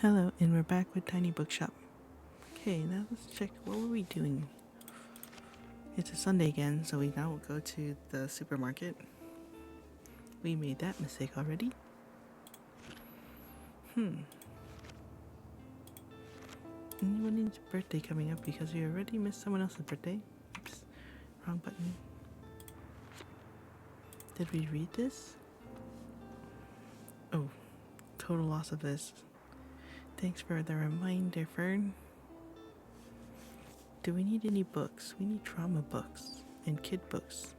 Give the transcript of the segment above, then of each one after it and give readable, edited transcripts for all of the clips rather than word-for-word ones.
Hello, and we're back with Tiny Bookshop. Okay, now let's check what were we doing. It's a Sunday again, so we now will go to the supermarket. We made that mistake already. Anyone's birthday coming up because we already missed someone else's birthday. Oops, wrong button. Did we read this? Oh, total loss of this. Thanks for the reminder, Fern. Do we need any books? We need trauma books and kid books.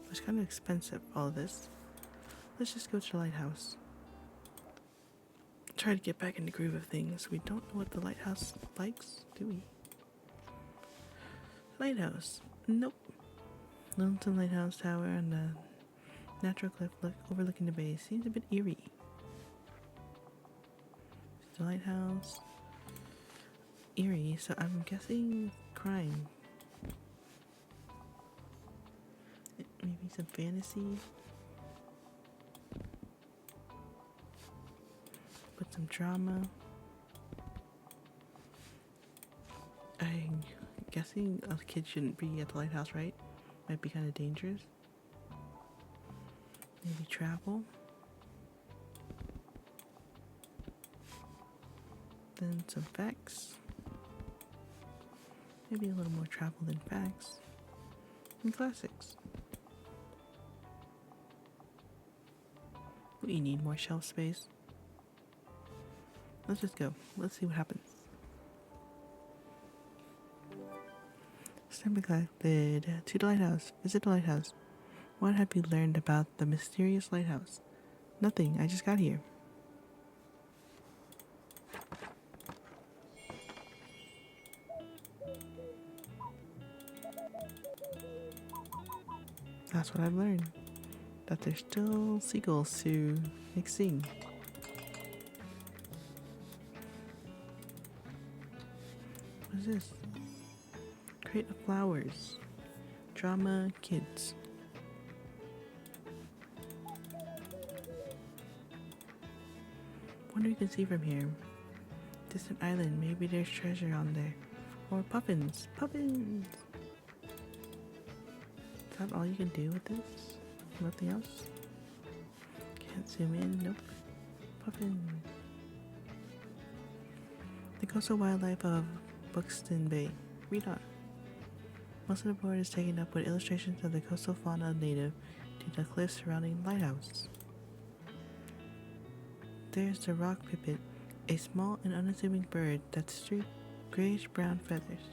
It's kind of expensive, all of this. Let's just go to the lighthouse. Try to get back in the groove of things. We don't know what the lighthouse likes, do we? Lighthouse. Nope. Lonesome lighthouse tower on the natural cliff overlooking the bay. Seems a bit eerie. The lighthouse. Eerie, so I'm guessing crime. Maybe some fantasy. Put some drama. I'm guessing a kid shouldn't be at the lighthouse, right? Might be kind of dangerous. Maybe travel. Then some facts. Maybe a little more travel than facts. And classics. We need more shelf space. Let's just go. Let's see what happens. Stamp collected. To the lighthouse. Visit the lighthouse. What have you learned about the mysterious lighthouse? Nothing. I just got here. That's what I've learned. That there's still seagulls to make sing. What is this? Crate of flowers. Drama kids. Wonder you can see from here. Distant island. Maybe there's treasure on there. Or puffins. Puffins! Is that all you can do with this? Nothing else? Can't zoom in. Nope. Puffin. The coastal wildlife of Buxton Bay. Read on. Most of the board is taken up with illustrations of the coastal fauna native to the cliffs surrounding the lighthouse. There's the rock pipit, a small and unassuming bird that streaked grayish-brown feathers.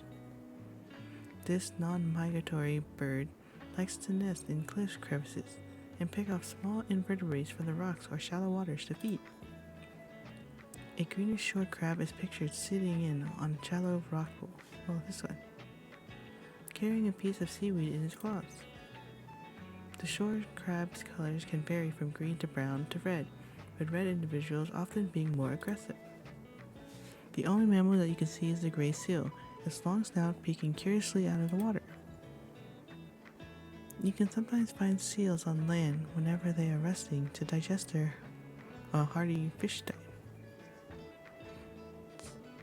This non-migratory bird likes to nest in cliff crevices and pick off small invertebrates from the rocks or shallow waters to feed. A greenish short crab is pictured sitting in on a shallow rock pool. Oh, this one. Carrying a piece of seaweed in his claws. The short crab's colors can vary from green to brown to red, with red individuals often being more aggressive. The only mammal that you can see is the gray seal, its long snout peeking curiously out of the water. You can sometimes find seals on land whenever they are resting to digest their hearty fish diet.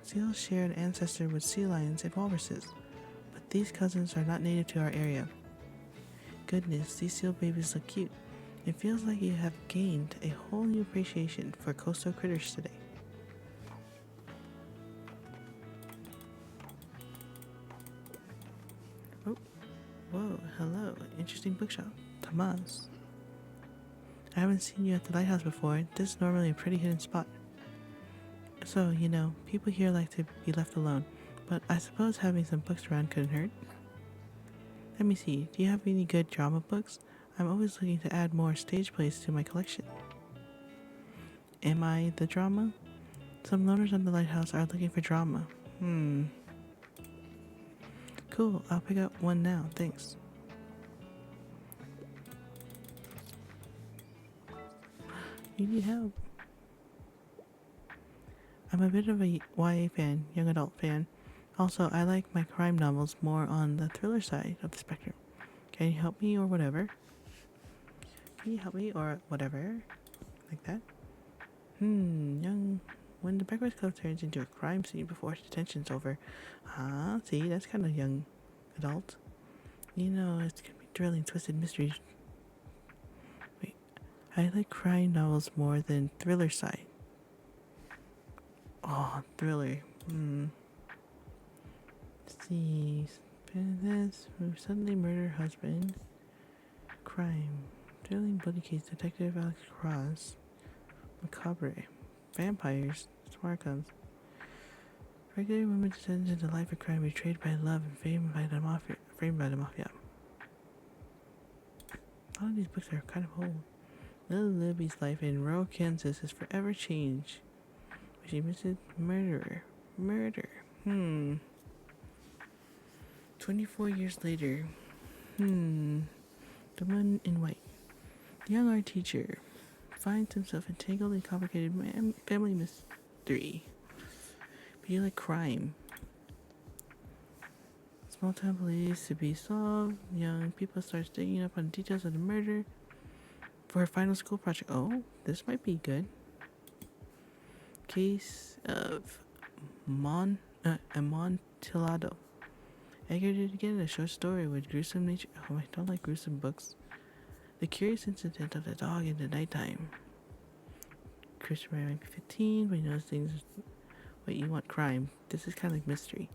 Seals share an ancestor with sea lions and walruses, but these cousins are not native to our area. Goodness, these seal babies look cute. It feels like you have gained a whole new appreciation for coastal critters today. Oh, whoa, hello, interesting bookshop. Tomas. I haven't seen you at the lighthouse before. This is normally a pretty hidden spot. So, people here like to be left alone, but I suppose having some books around couldn't hurt. Let me see, do you have any good drama books? I'm always looking to add more stage plays to my collection. Am I the drama? Some loners on the lighthouse are looking for drama. Cool, I'll pick up one now, thanks. You need help. I'm a bit of a YA fan, young adult fan. Also, I like my crime novels more on the thriller side of the spectrum. Can you help me or whatever? Can you help me or whatever? Like that? Young When the Breakfast Club turns into a crime scene before detention's over. See, that's kind of young adult. You know, it's gonna be thrilling, twisted mysteries. Wait, I like crime novels more than thriller side. Oh, thriller. Let's see. This who suddenly murder husband. Crime. Thrilling bloody case. Detective Alex Cross. Macabre. Vampires. Smart comes. Regular woman descends into the life of crime, betrayed by love and famed by the mafia. A lot of these books are kind of old. Little Libby's life in rural Kansas is forever changed. She misses murderer. Murder. 24 years later. The man in white. The young art teacher finds himself entangled in complicated family mystery. Be like crime. Small town police to be solved. Young people start digging up on details of the murder for a final school project. Oh, this might be good. Case of Amontillado. Edgar did again a short story with gruesome nature. Oh, I don't like gruesome books. The curious incident of the dog in the nighttime. Christopher might be 15, but he knows things. Wait, you want crime? This is kind of like mystery.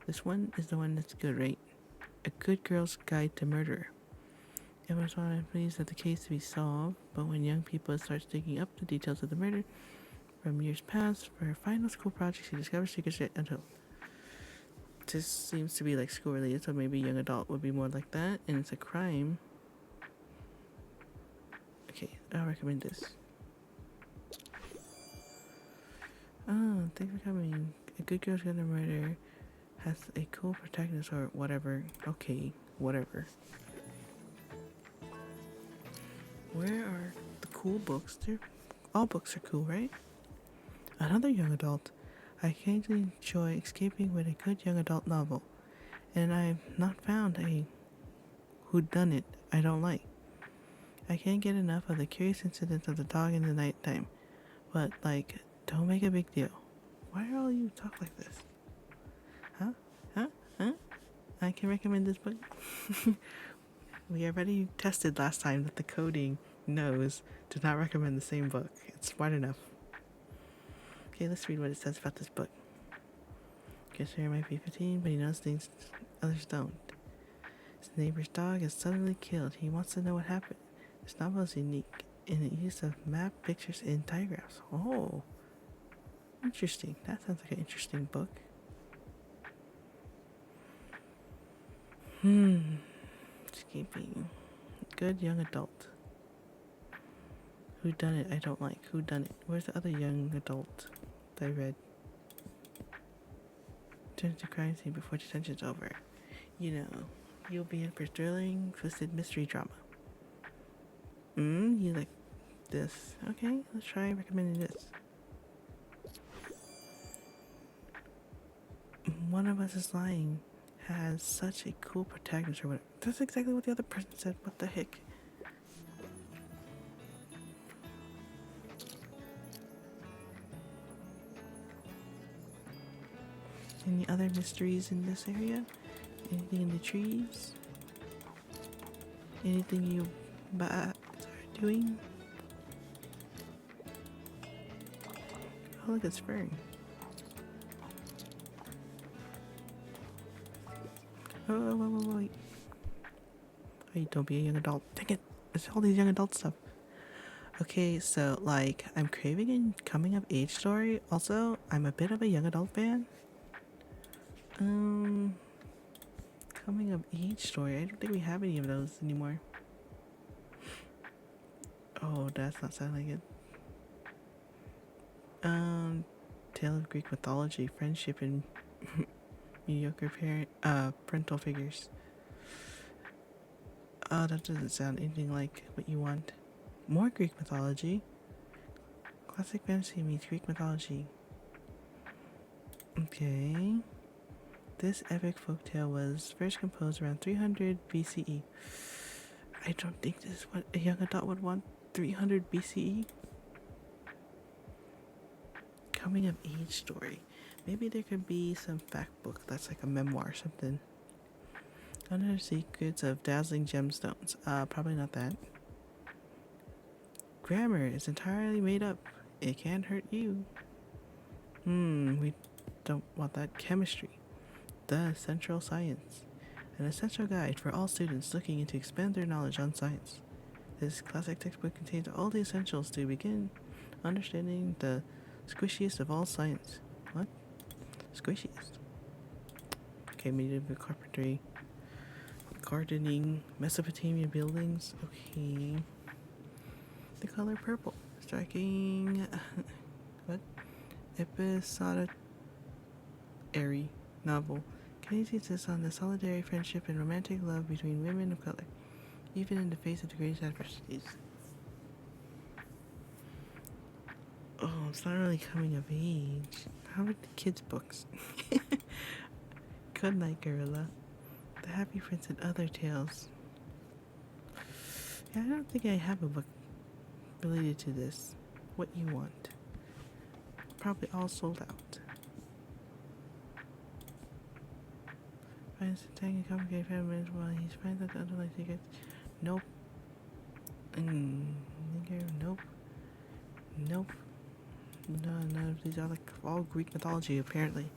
This one is the one that's good, right? A Good Girl's Guide to Murder. Everyone's pleased that the case to be solved, but when young people start digging up the details of the murder from years past for her final school project, she discovers secrets yet untold. This seems to be like school related, so maybe young adult would be more like that, and it's a crime. Okay, I'll recommend this. Oh, thanks for coming. A Good Girl's Guide to Murder has a cool protagonist or whatever. Okay, whatever. Where are the cool books? All books are cool, right? Another young adult. I occasionally enjoy escaping with a good young adult novel, and I've not found a whodunit I don't like. I can't get enough of the curious incidents of the dog in the nighttime, but like, don't make a big deal. Why are all you talk like this? Huh? I can recommend this book. We already tested last time that the coding knows to not recommend the same book. It's smart enough. Okay, let's read what it says about this book. Guesser might be 15, but he knows things others don't. His neighbor's dog is suddenly killed. He wants to know what happened. This novel is unique in the use of map, pictures, and diagrams. Oh, interesting. That sounds like an interesting book. Escaping. Good young adult. Who done it? I don't like. Who done it? Where's the other young adult that I read? Turns to crime scene before detention's over. You know, you'll be in for thrilling, twisted mystery drama. You like this? Okay, let's try recommending this. One of Us is Lying has such a cool protagonist or whatever. That's exactly what the other person said. What the heck? Any other mysteries in this area? Anything in the trees? Anything you bats are doing? Oh, look, it's spring. Oh, wait. Wait, don't be a young adult. Dang it. It's all these young adult stuff. Okay, so, like, I'm craving a coming of age story. Also, I'm a bit of a young adult fan. Coming of age story. I don't think we have any of those anymore. Oh, that's not sounding like it. Tale of Greek mythology, friendship, and mediocre parental figures. Oh, that doesn't sound anything like what you want. More Greek mythology. Classic fantasy meets Greek mythology. Okay. This epic folktale was first composed around 300 BCE. I don't think this is what a young adult would want. 300 BCE? coming of age story. Maybe there could be some fact book that's like a memoir or something. Under the secrets of dazzling gemstones. Probably not that. Grammar is entirely made up. It can't hurt you. We don't want that. Chemistry. The central science. An essential guide for all students looking to expand their knowledge on science. This classic textbook contains all the essentials to begin understanding the squishiest of all science. What? Squishiest. Okay, medieval carpentry, gardening, Mesopotamia buildings. Okay. The color purple. Striking. What? Episodic novel. Canadians insists on the solitary friendship and romantic love between women of color, even in the face of the greatest adversities. Oh, it's not really coming of age. How are the kids' books? Good night, Gorilla. The Happy Prince and Other Tales. Yeah, I don't think I have a book related to this. What you want. Probably all sold out. Finds the tank and complicated families while he finds out the underlying secrets. Nope. Nope. Nope. No, none of these are like all Greek mythology, apparently.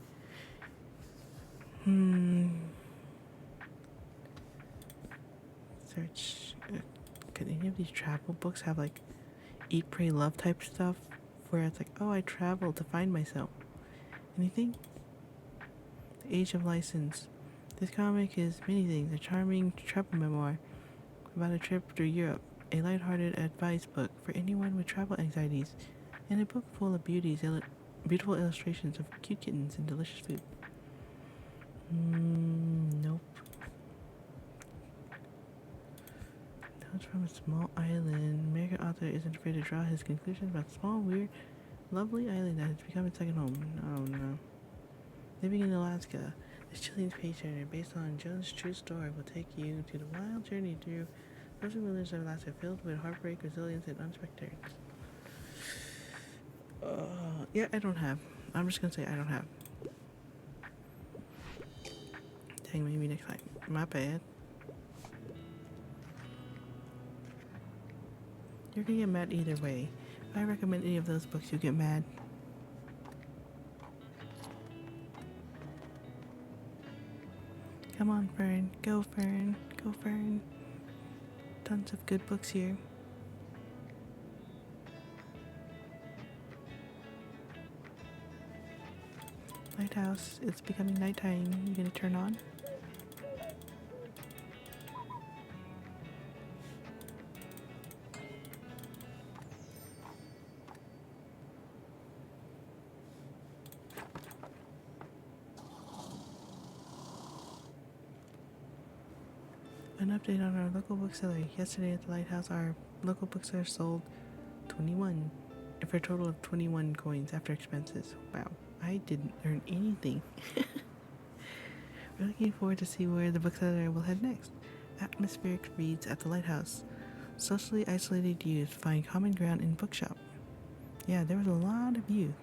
Search. Could any of these travel books have like eat, pray, love type stuff? Where it's like, oh, I traveled to find myself. Anything? The Age of License. This comic is many things. A charming travel memoir about a trip through Europe. A lighthearted advice book for anyone with travel anxieties. And a book full of beautiful illustrations of cute kittens and delicious food. Nope. Notes from a small island. American author isn't afraid to draw his conclusions about a small, weird, lovely island that has become its second home. No. Living in Alaska. This chilling space journey, based on Jones' true story, will take you to the wild journey through frozen wilderness of Alaska, filled with heartbreak, resilience, and unexpected turns. Yeah, I don't have. I'm just gonna say I don't have. Dang, maybe next time. My bad. You're gonna get mad either way. If I recommend any of those books, you get mad. Come on, Fern. Go, Fern. Go, Fern. Tons of good books here. Lighthouse. It's becoming nighttime. You gonna turn on? An update on our local bookseller. Yesterday at the Lighthouse, our local bookseller sold 21, for a total of 21 coins after expenses. Wow, I didn't earn anything. We're looking forward to see where the bookseller will head next. Atmospheric reads at the Lighthouse. Socially isolated youth find common ground in Bookshop. Yeah, there was a lot of youth.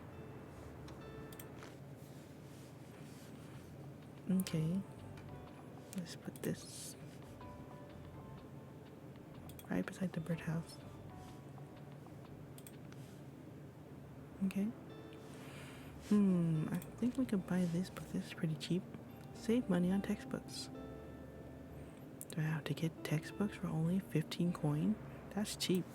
Okay, let's put this right beside the birdhouse. Okay. I think we could buy this book. This is pretty cheap. Save money on textbooks. Wow, to get textbooks for only 15 coin? That's cheap.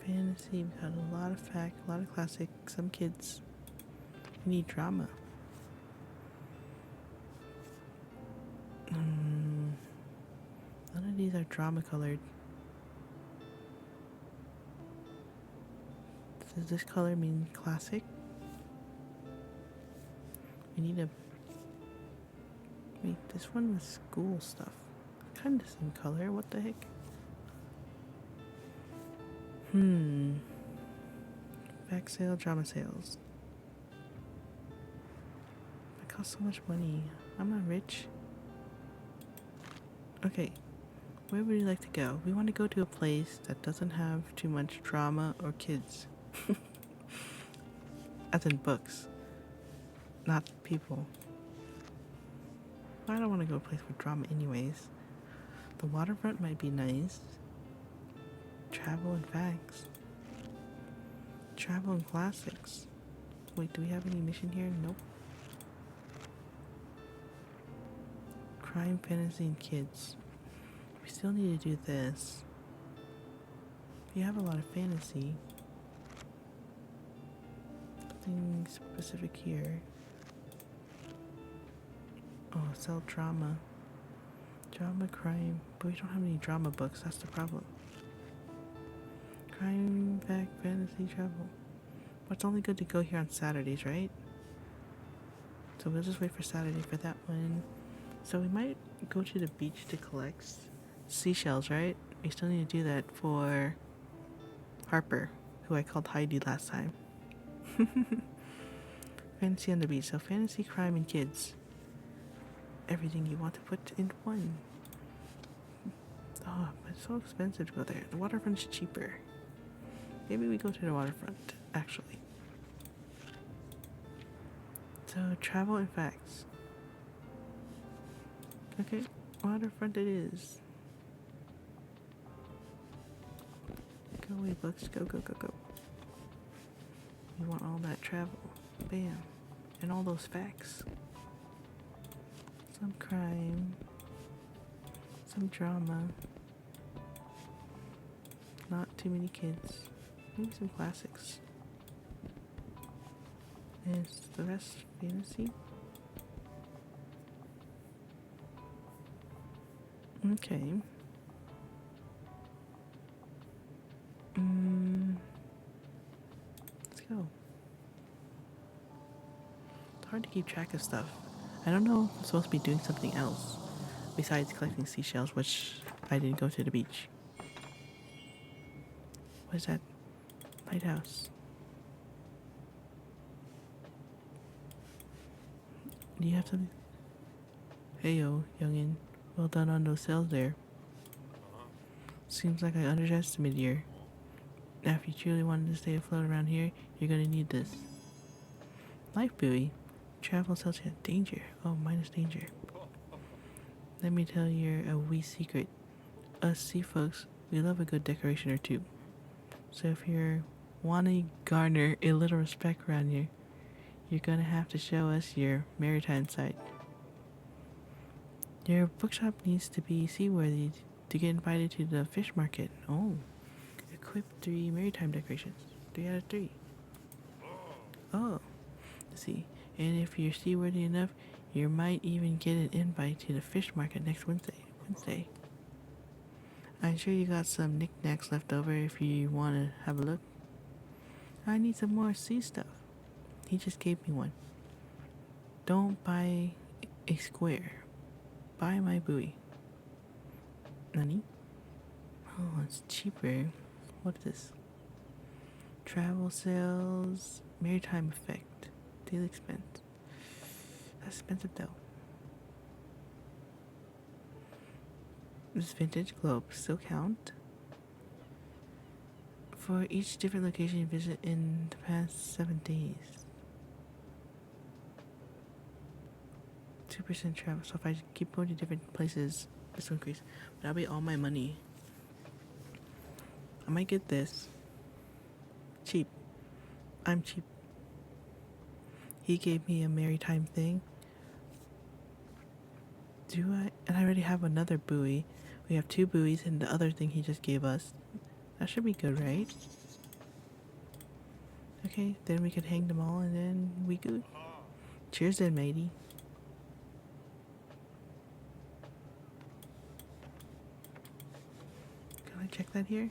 Fantasy, we've got a lot of fact, a lot of classic, some kids. We need drama. None of these are drama colored. Does this color mean classic? We need a... Wait, this one was school stuff. Kind of the same color, what the heck? Back sale, drama sales. That costs so much money. I'm not rich. Okay, Where would you like to go? We want to go to a place that doesn't have too much drama or kids. As in books, not people. I don't want to go to a place with drama anyways. The waterfront might be nice. Travel and facts. Travel and classics. Wait, do we have any mission here? Nope. Crime, fantasy, and kids. We still need to do this. We have a lot of fantasy. Nothing specific here. Oh, sell drama. Drama, crime. But we don't have any drama books, that's the problem. Crime, fact, fantasy, travel. But it's only good to go here on Saturdays, right? So we'll just wait for Saturday for that one. So we might go to the beach to collect seashells, right? We still need to do that for Harper, who I called Heidi last time. Fantasy on the beach. So fantasy, crime, and kids. Everything you want to put in one. Oh, but it's so expensive to go there. The waterfront's cheaper. Maybe we go to the waterfront, actually. So, travel and facts. Okay, waterfront it is. Go away, books. Go, go, go, go. You want all that travel. Bam. And all those facts. Some crime. Some drama. Not too many kids. Maybe some classics. Is the rest fantasy? Okay. Let's go. It's hard to keep track of stuff. I don't know if I'm supposed to be doing something else besides collecting seashells, which I didn't go to the beach. What is that? Lighthouse. Do you have something? Hey yo, youngin. Well done on those sales there. Seems like I underestimated you. Now if you truly wanted to stay afloat around here, you're gonna need this. Life buoy. Travel tells you danger. Oh, minus danger. Let me tell you a wee secret. Us sea folks, we love a good decoration or two. So if you're wanting to garner a little respect around here, you're gonna have to show us your maritime side. Your bookshop needs to be seaworthy to get invited to the fish market. Oh, equip 3 maritime decorations. 3 out of 3. Oh, let's see. And if you're seaworthy enough, you might even get an invite to the fish market next Wednesday. I'm sure you got some knickknacks left over if you want to have a look. I need some more sea stuff. He just gave me one. Don't buy a square. Buy my buoy. Nani? Oh, it's cheaper. What is this? Travel sales, maritime effect, daily expense. That's expensive though. This vintage globe still count? For each different location you visit in the past 7 days. 2% travel. So if I keep going to different places, this will increase. But that'll be all my money. I might get this. Cheap. I'm cheap. He gave me a maritime thing. Do I? And I already have another buoy. We have 2 buoys and the other thing he just gave us. That should be good, right? Okay, then we can hang them all and then we good. Cheers then, matey. Can I check that here?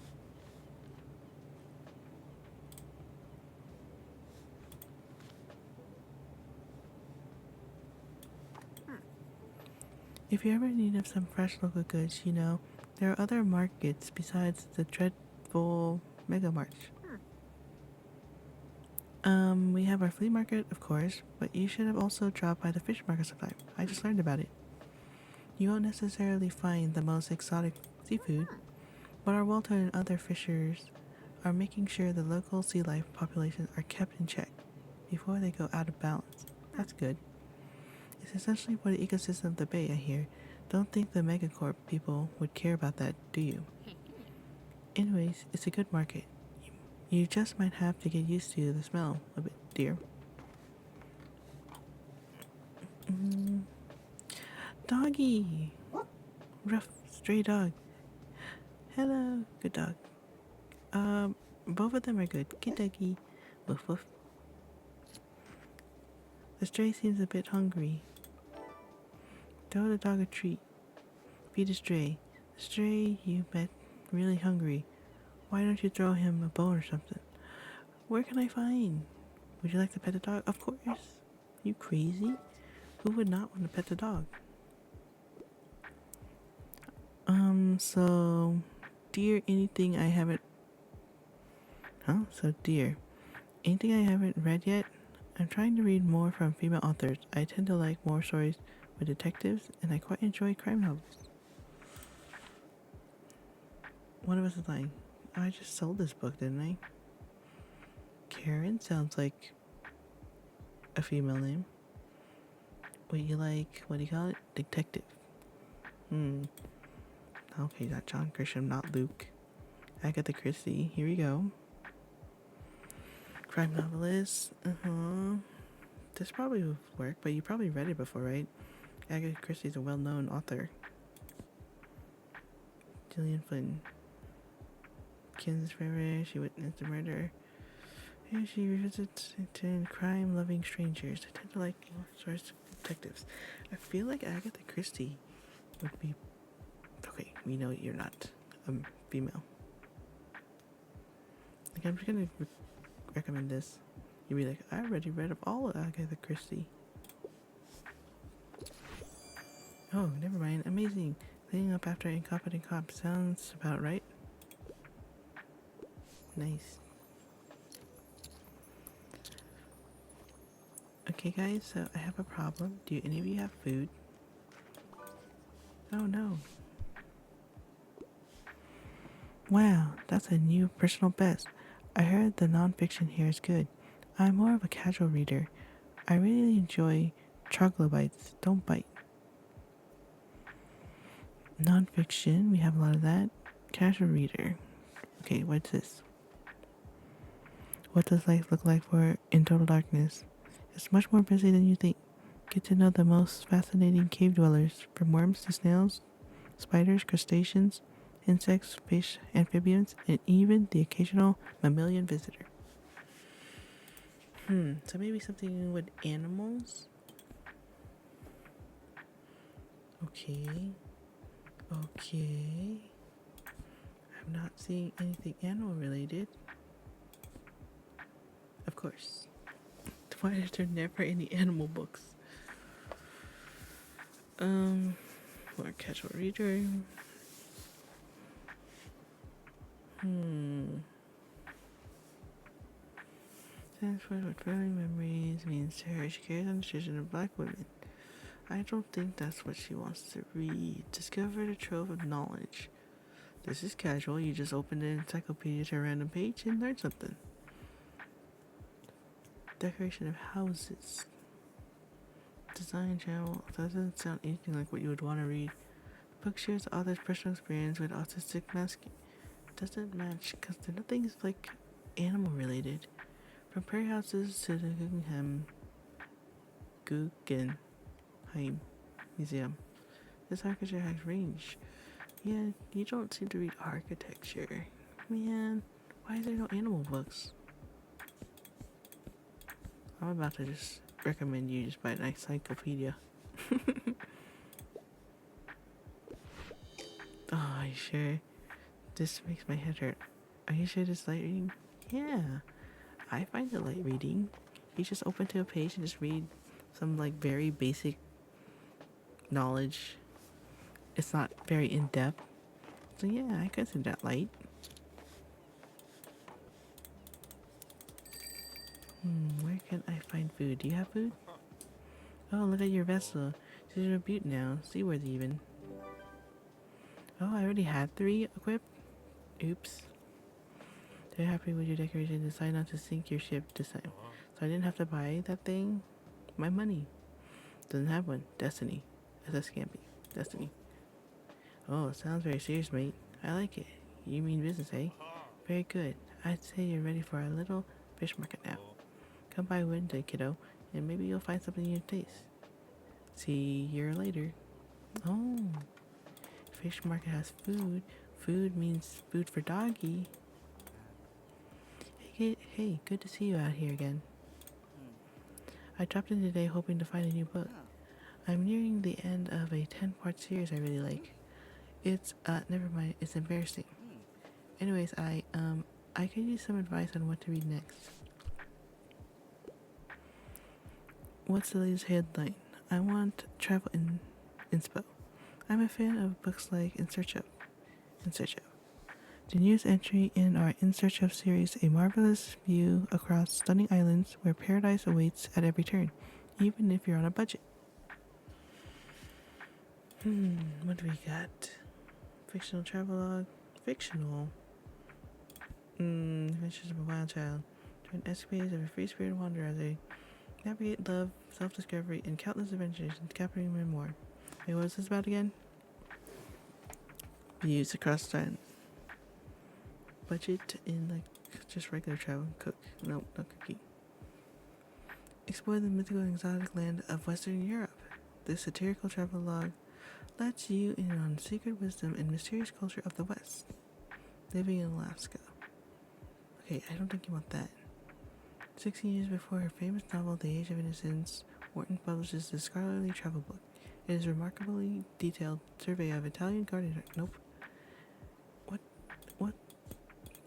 If you ever need of some fresh local goods, you know, there are other markets besides the dreadful Mega March. We have our flea market, of course, but you should have also dropped by the fish market sometime. I just learned about it. You won't necessarily find the most exotic seafood, but our Walter and other fishers are making sure the local sea life populations are kept in check before they go out of balance. That's good. It's essentially for the ecosystem of the bay, I hear. Don't think the megacorp people would care about that, do you? Anyways, it's a good market. You just might have to get used to the smell a bit, dear. Doggy! Rough, stray dog. Hello, good dog. Both of them are good. Good doggy. Woof woof. The stray seems a bit hungry. Throw the dog a treat. Feed the stray. The stray you met really hungry. Why don't you throw him a bone or something? Where can I find? Would you like to pet the dog? Of course. You crazy? Who would not want to pet the dog? So, dear, anything I haven't. Huh? So, dear, anything I haven't read yet? I'm trying to read more from female authors. I tend to like more stories with detectives, and I quite enjoy crime novels. One of us is lying. I just sold this book, didn't I? Karen sounds like a female name. What you like? What do you call it? Detective. Okay, not John Grisham, not Luke. Agatha Christie. Here we go. Crime novelist. This probably would work, but you probably read it before, right? Agatha Christie's a well-known author. Gillian Flynn. Kansas River. She witnessed the murder. And she revisits crime-loving strangers. I tend to like source detectives. I feel like Agatha Christie would be. Okay, we know you're not female. Like, I'm just gonna recommend this. You'd be like, I already read of all of Agatha Christie. Oh, never mind. Amazing. Cleaning up after incompetent cop sounds about right. Nice. Okay, guys, so I have a problem. Do any of you have food? Oh, no. Wow, that's a new personal best. I heard the nonfiction here is good. I'm more of a casual reader. I really enjoy troglodytes. Don't bite. Nonfiction, we have a lot of that. Casual reader. Okay, what's this? What does life look like for in total darkness? It's much more busy than you think. Get to know the most fascinating cave dwellers, from worms to snails, spiders, crustaceans, insects, fish, amphibians, and even the occasional mammalian visitor. So maybe something with animals? Okay. I'm not seeing anything animal related. Of course. Why is there never any animal books? More casual reader. Transport with family memories means to her she carries on the tradition of black women. I don't think that's what she wants to read. Discover the trove of knowledge. This is casual. You just open the encyclopedia to a random page and learn something. Decoration of houses. Design channel. That doesn't sound anything like what you would want to read. The book shares the author's personal experience with autistic masking. Doesn't match because nothing's like animal related. From prairie houses to the Guggenheim Museum. This architecture has range. Yeah, you don't seem to read architecture. Man, why is there no animal books? I'm about to just recommend you just buy an encyclopedia. Oh, are you sure? This makes my head hurt. Are you sure this light reading? Yeah, I find it light reading. You just open to a page and just read some like very basic knowledge. It's not very in depth. So yeah, I consider that light. Where can I find food? Do you have food? Oh, look at your vessel. She's a rebuke now. Seaworthy even. Oh, I already had 3 equipped? Oops. They're happy with your decoration. Decide not to sink your ship this time. So I didn't have to buy that thing? My money. Doesn't have one. Destiny. SS Scampy. Destiny. Oh, sounds very serious, mate. I like it. You mean business, eh? Very good. I'd say you're ready for a little fish market now. Come by Wednesday, kiddo, and maybe you'll find something in your taste. See you later. Oh, fish market has food. Food means food for doggy. Hey, good to see you out here again. I dropped in today hoping to find a new book. I'm nearing the end of a 10-part series I really like. It's, never mind, it's embarrassing. Anyways, I could use some advice on what to read next. What's the latest headline? I want travel in inspo. I'm a fan of books like In Search of. The newest entry in our In Search of series, a marvelous view across stunning islands where paradise awaits at every turn, even if you're on a budget. What do we got? Fictional travelogue. Fictional. Adventures of a Wild Child. Join escapades of a free spirit wanderer as they navigate love, self-discovery, and countless adventures in captivating memoir. Wait, what was this about again? Views across time. Budget in like just regular travel. Cook. No, not cookie. Explore the mythical and exotic land of Western Europe. This satirical travelogue lets you in on secret wisdom and mysterious culture of the West. Living in Alaska. Okay, I don't think you want that. 16 years before her famous novel The Age of Innocence, Wharton publishes this scholarly travel book. It is a remarkably detailed survey of Italian garden. Nope. What?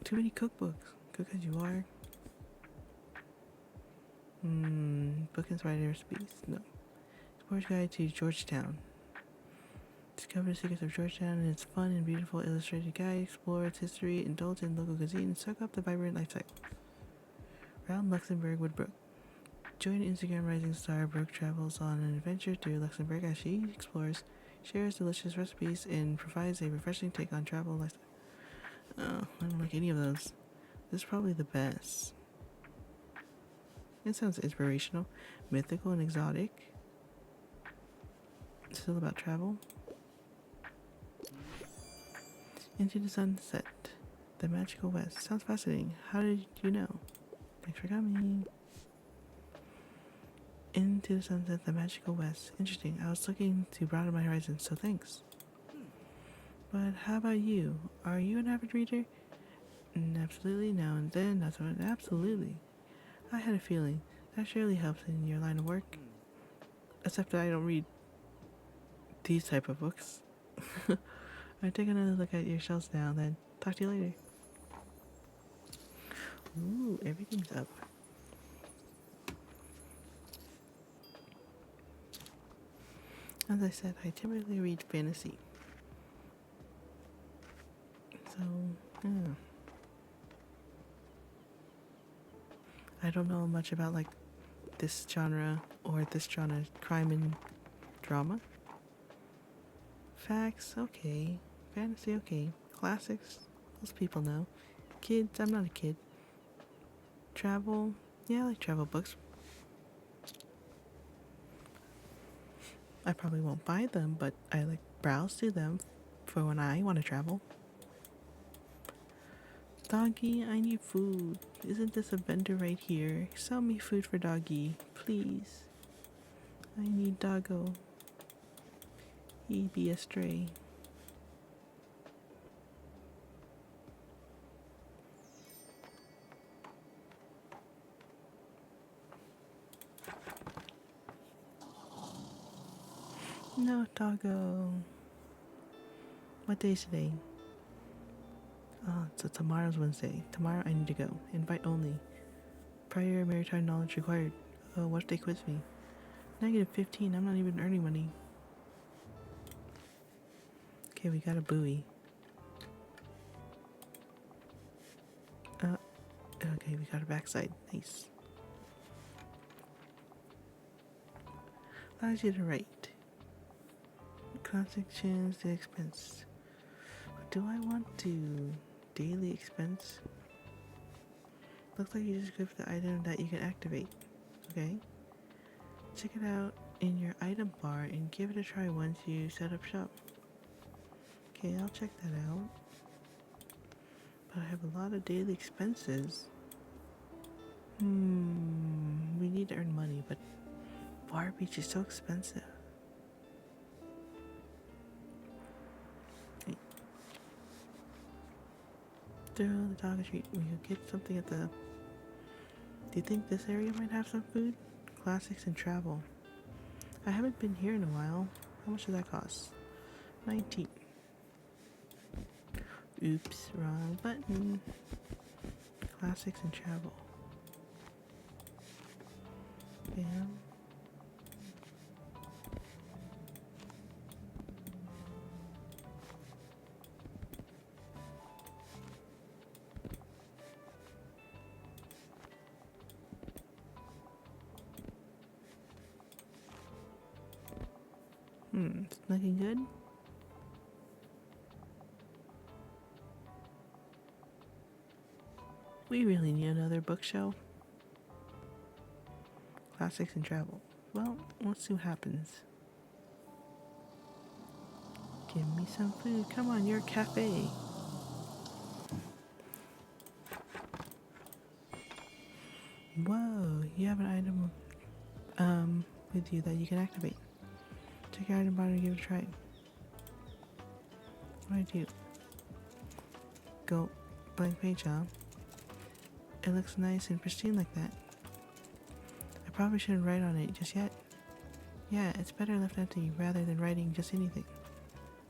Too many cookbooks. Cook as you are. Book inspired recipes. No. Explorer's Guide to Georgetown. Discover the secrets of Georgetown and its fun and beautiful illustrated guide. Explore its history, indulge in local cuisine, and soak up the vibrant lifestyle. Round Luxembourg with Brooke. Join Instagram rising star Brooke travels on an adventure through Luxembourg as she explores, shares delicious recipes, and provides a refreshing take on travel lifestyle. Oh, I don't like any of those. This is probably the best. It sounds inspirational, mythical, and exotic. Still about travel. Into the Sunset, the Magical West. Sounds fascinating. How did you know? Thanks for coming. Into the Sunset, the Magical West. Interesting. I was looking to broaden my horizons, so thanks. But how about you? Are you an avid reader? Absolutely. Now and then. That's what. Absolutely. I had a feeling. That surely helps in your line of work. Except that I don't read these type of books. Alright, take another look at your shelves now, then. Talk to you later. Ooh, everything's up. As I said, I typically read fantasy. So, yeah. I don't know much about, like, this genre or this genre, crime and drama. Facts, okay. Fantasy, okay. Classics, most people know. Kids, I'm not a kid. Travel, yeah, I like travel books. I probably won't buy them, but I like browse through them for when I want to travel. Doggy, I need food. Isn't this a vendor right here? Sell me food for Doggy, please. I need Doggo. He'd be a stray. No, Doggo. What day is today? Oh, so tomorrow's Wednesday. Tomorrow I need to go. Invite only. Prior maritime knowledge required. Oh, what if they quiz me? -15. I'm not even earning money. Okay, we got a buoy. Okay, we got a backside. Nice. Allows you to write. Cross sections, the expense. do I want to daily expense? Looks like you just equipped the item that you can activate. Okay. Check it out in your item bar and give it a try once you set up shop. Okay, I'll check that out. But I have a lot of daily expenses. We need to earn money, but Bar Beach is so expensive. Okay. Through the Doggo treat, we could get something at the... Do you think this area might have some food? Classics and travel. I haven't been here in a while. How much does that cost? 19. Oops, wrong button. Classics and travel. Bam. It's looking good. We really need another bookshelf. Classics and travel. Well, let's see what happens. Give me some food. Come on, you're a cafe. Whoa, you have an item with you that you can activate. Check your item bar and give it a try. What do I do? Go blank page, huh? It looks nice and pristine like that. I probably shouldn't write on it just yet. Yeah, it's better left empty rather than writing just anything.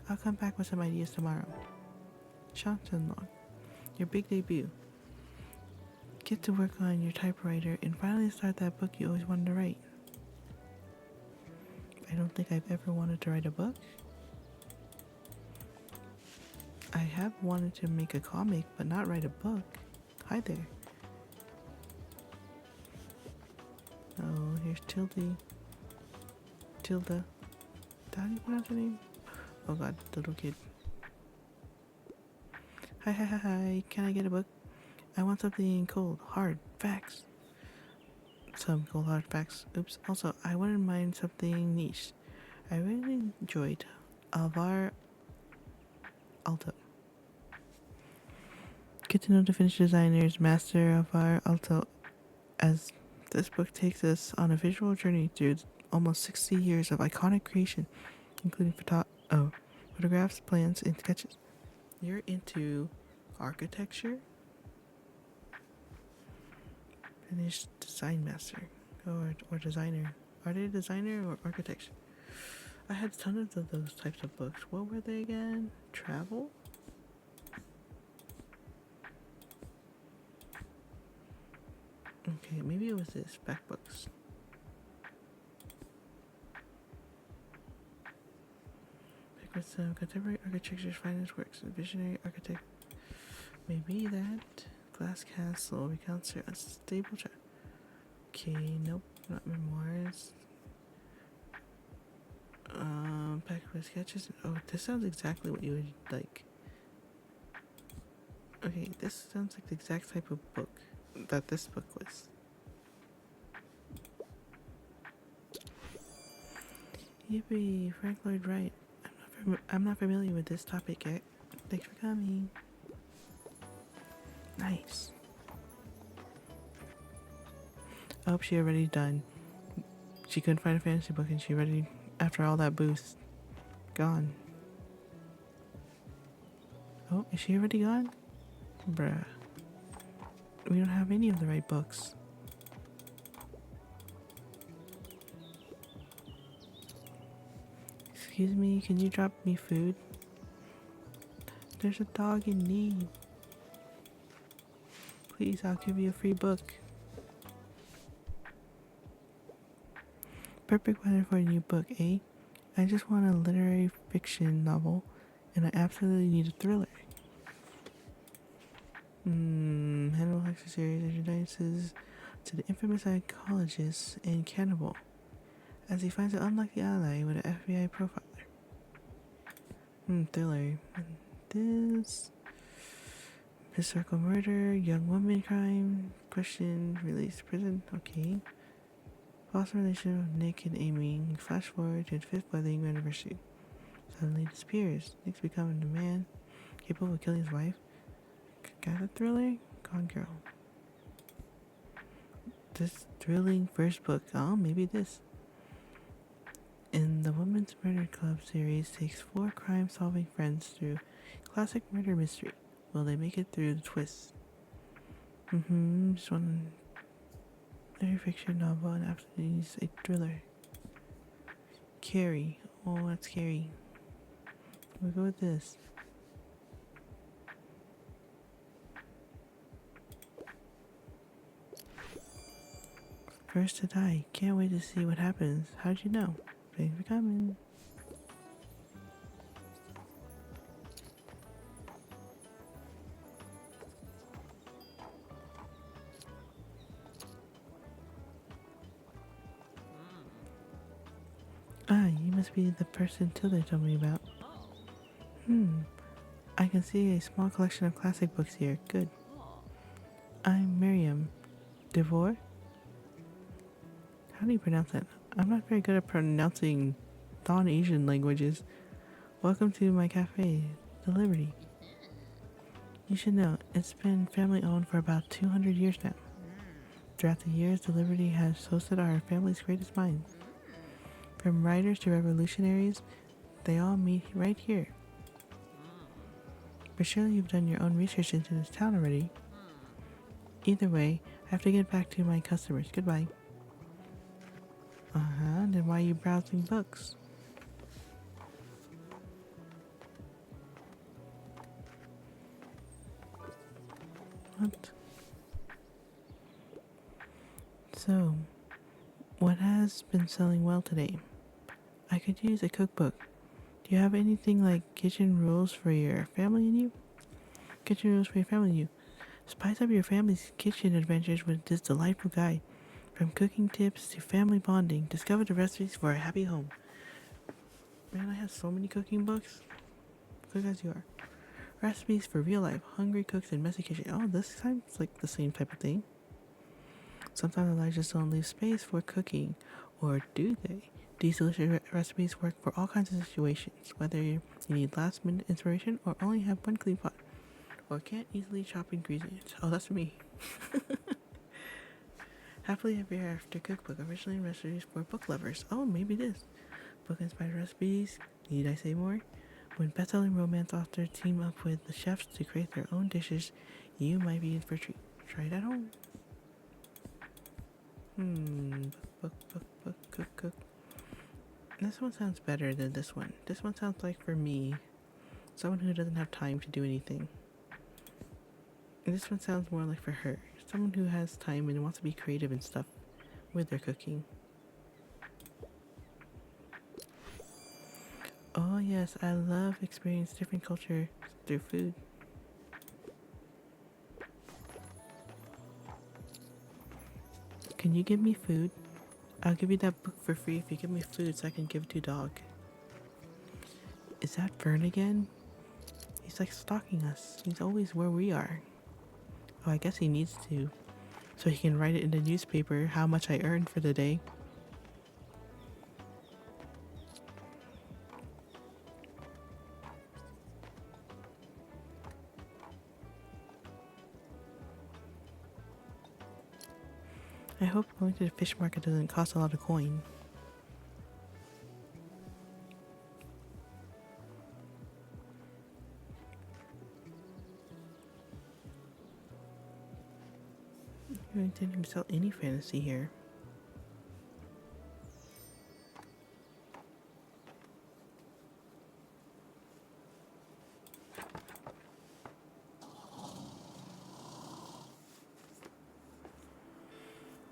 I'll come back with some ideas tomorrow. Chance unlocked. Your big debut. Get to work on your typewriter and finally start that book you always wanted to write. I don't think I've ever wanted to write a book. I have wanted to make a comic, but not write a book. Hi there. Oh, here's Tilda. How do you pronounce her name? Oh god, the little kid. Hi. Can I get a book? I want something cold, hard, facts. Some cold, hard facts. Oops. Also, I wouldn't mind something niche. I really enjoyed Alvar Alto. Get to know the Finnish designers, Master Alvar Alto, as this book takes us on a visual journey through almost 60 years of iconic creation, including photographs, plans, and sketches. You're into architecture? Finnish design master or designer. Are they a designer or architecture? I had tons of those types of books. What were they again? Travel? Okay, maybe it was this. Back books. Pick with some contemporary architecture's finest works. A visionary architect. Maybe that. Glass Castle recounts her unstable child. Okay, nope, not memoirs. Packed with sketches. Oh, this sounds exactly what you would like. Okay, this sounds like the exact type of book that this book was. Yippee, Frank Lloyd Wright. I'm not familiar with this topic yet. Thanks for coming. Nice. I hope she already done. She couldn't find a fantasy book and she already, after all that boost, gone. Oh, is she already gone? Bruh. We don't have any of the right books. Excuse me, can you drop me food? There's a dog in need. Please, I'll give you a free book. Perfect weather for a new book, eh? I just want a literary fiction novel, and I absolutely need a thriller. Hannibal Lecter series introduces to the infamous psychologist and cannibal as he finds an unlucky ally with an FBI profiler. Thriller. this. Historical murder, young woman crime, question, released prison, okay. False relationship with Nick and Amy. Flash forward to the 5th wedding anniversary. Suddenly disappears. Nick's becoming a man capable of killing his wife. Got a thriller? Gone Girl. This thrilling first book. Oh, maybe this. In the Women's Murder Club series takes 4 crime-solving friends through classic murder mystery. Will they make it through the twist? Just one literary fiction novel and absolutely needs a thriller. Carrie. Oh, that's scary. We'll go with this. First to die. Can't wait to see what happens. How'd you know? Thanks for coming. Ah, you must be the person Tilda told me about. I can see a small collection of classic books here. Good. I'm Miriam. Devore? How do you pronounce that? I'm not very good at pronouncing non-Asian languages. Welcome to my cafe, The Liberty. You should know, it's been family owned for about 200 years now. Throughout the years, The Liberty has hosted our family's greatest minds. From writers to revolutionaries, they all meet right here. But surely you've done your own research into this town already. Either way, I have to get back to my customers. Goodbye. Then why are you browsing books? What? So, what has been selling well today? I could use a cookbook. Do you have anything like kitchen rules for your family and you? Kitchen rules for your family and you. Spice up your family's kitchen adventures with this delightful guide. From cooking tips to family bonding, discover the recipes for a happy home. Man, I have so many cooking books. Cook as you are. Recipes for real life, hungry cooks and messy kitchen. Oh, this sounds like the same type of thing. Sometimes I just don't leave space for cooking, or do they? These delicious recipes work for all kinds of situations, whether you need last minute inspiration or only have one clean pot, or can't easily chop ingredients. Oh, that's me. Happily Ever After Cookbook, originally recipes for book lovers. Oh, maybe this. Book inspired recipes. Need I say more? When best-selling romance authors team up with the chefs to create their own dishes, you might be in for a treat. Try it at home. Cook. This one sounds better than this one. This one sounds like for me, someone who doesn't have time to do anything. And this one sounds more like for her, someone who has time and wants to be creative and stuff with their cooking. Oh yes, I love experiencing different culture through food. Can you give me food? I'll give you that book for free if you give me food so I can give it to Dog. Is that Fern again? He's like stalking us. He's always where we are. Oh, I guess he needs to, so he can write it in the newspaper how much I earned for the day. I hope going to the fish market doesn't cost a lot of coin. You didn't even sell any fantasy here.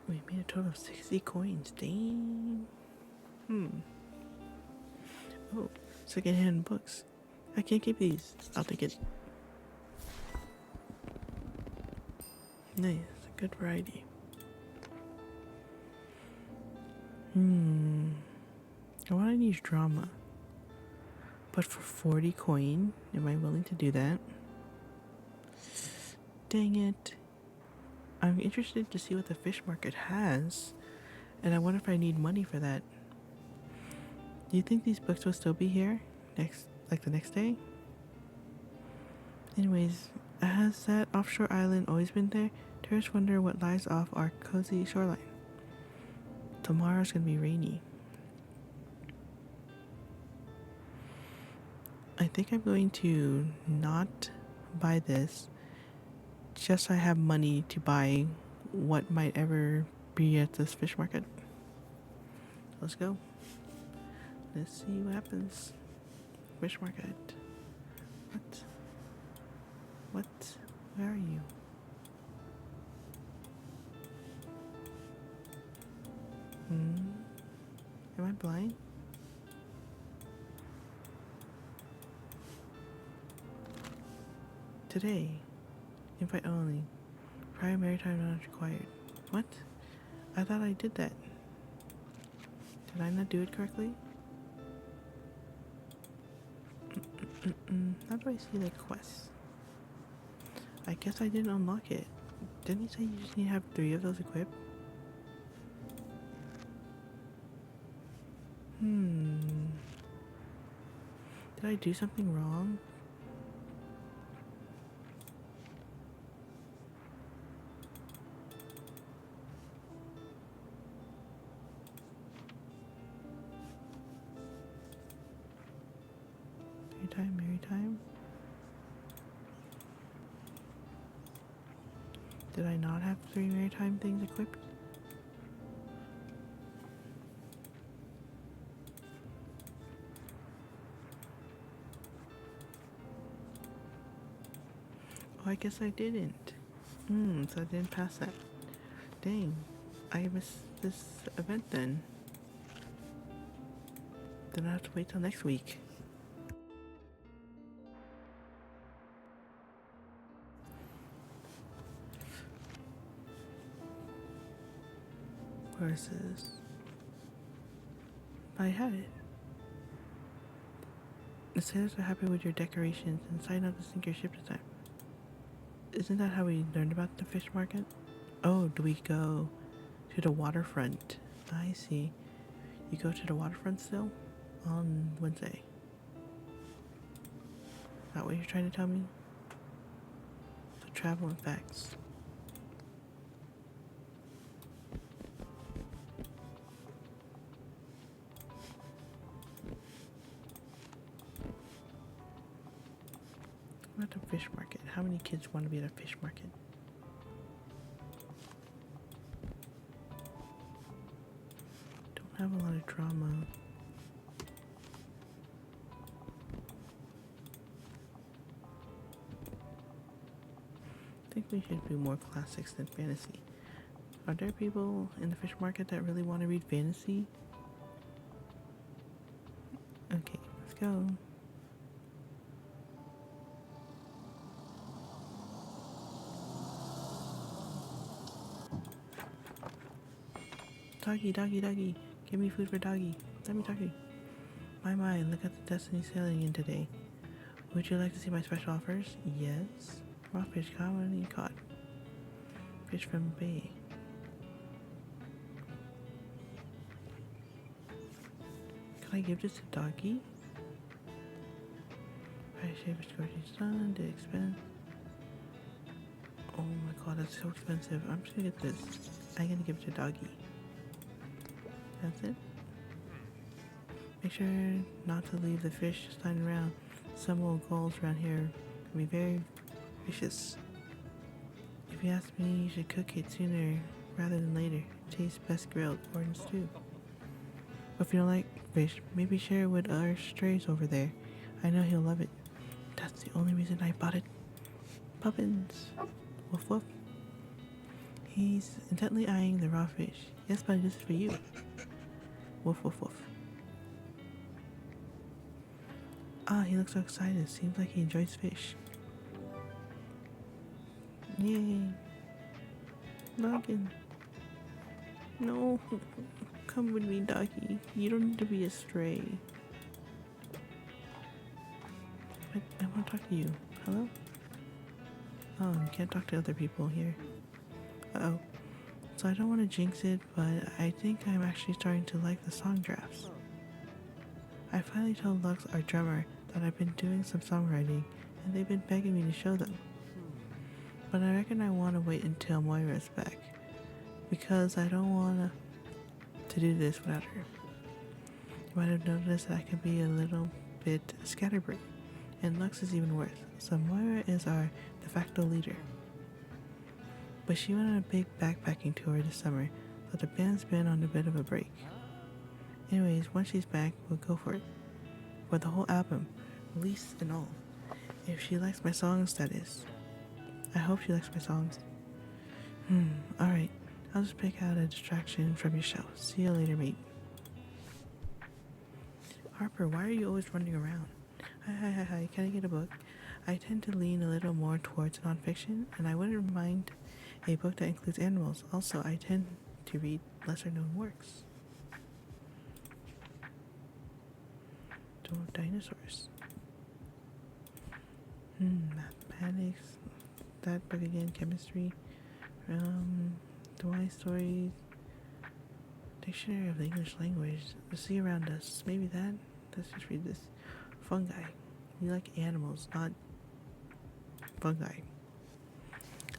We made a total of 60 coins. Dang. Oh, secondhand books. I can't keep these. I'll take it. Nice. A good variety. I want to use drama. But for 40 coin, am I willing to do that? Dang it. I'm interested to see what the fish market has, and I wonder if I need money for that. Do you think these books will still be here the next day? Anyways, has that offshore island always been there? Tourists wonder what lies off our cozy shoreline. Tomorrow's gonna be rainy. I think I'm going to not buy this, just so I have money to buy what might ever be at this fish market. Let's go. Let's see what happens. Fish market. What? What? Where are you? Am I blind? Today. Invite only. Prior maritime not required. What? I thought I did that. Did I not do it correctly? How do I see the quests? I guess I didn't unlock it. Didn't he say you just need to have 3 of those equipped? Did I do something wrong? Maritime? Did I not have 3 maritime things equipped? Oh, I guess I didn't. So I didn't pass that. Dang, I missed this event then. Then I have to wait till next week. Where is this? I had it. The sailors are happy with your decorations and sign up to sink your ship this time. Isn't that how we learned about the fish market? Oh, do we go to the waterfront? I see. You go to the waterfront still? On Wednesday. Is that what you're trying to tell me? So travel and facts. What about the fish market? How many kids want to be at a fish market? Don't have a lot of drama. I think we should do more classics than fantasy. Are there people in the fish market that really want to read fantasy? Okay, let's go. Doggy, doggy, doggy. Give me food for doggy. Let me doggy. My, look at the Destiny sailing in today. Would you like to see my special offers? Yes. Raw fish commonly caught. Fish from bay. Can I give this to doggy? Price shaver scorching sun, the expense. Oh my god, that's so expensive. I'm just gonna get this. I'm gonna give it to doggy. That's it. Make sure not to leave the fish just lying around. Some old gulls around here can be very vicious. If you ask me, you should cook it sooner rather than later. It tastes best grilled or in stew. But if you don't like fish, maybe share it with our strays over there. I know he'll love it. That's the only reason I bought it. Puppins. Woof woof. He's intently eyeing the raw fish. Yes, buddy, this is for you. Woof woof woof. Ah, he looks so excited. Seems like he enjoys fish. Yay. Noggin. No. Come with me, doggy. You don't need to be a stray. But I want to talk to you. Hello? Oh, you can't talk to other people here. Uh-oh. So I don't want to jinx it, but I think I'm actually starting to like the song drafts. I finally told Lux, our drummer, that I've been doing some songwriting, and they've been begging me to show them. But I reckon I want to wait until Moira's back, because I don't want to do this without her. You might have noticed that I can be a little bit scatterbrained, and Lux is even worse, so Moira is our de facto leader. But she went on a big backpacking tour this summer, so the band's been on a bit of a break. Anyways, once she's back, we'll go for it. For the whole album, release and all. If she likes my songs, that is. I hope she likes my songs. Alright. I'll just pick out a distraction from your show. See you later, mate. Harper, why are you always running around? Hi, can I get a book? I tend to lean a little more towards nonfiction, and I wouldn't mind a book that includes animals. Also, I tend to read lesser known works. Dinosaurs. Mathematics. That book again. Chemistry. Hawaii stories. Dictionary of the English language. The sea around us. Maybe that. Let's just read this. Fungi. We like animals, not fungi.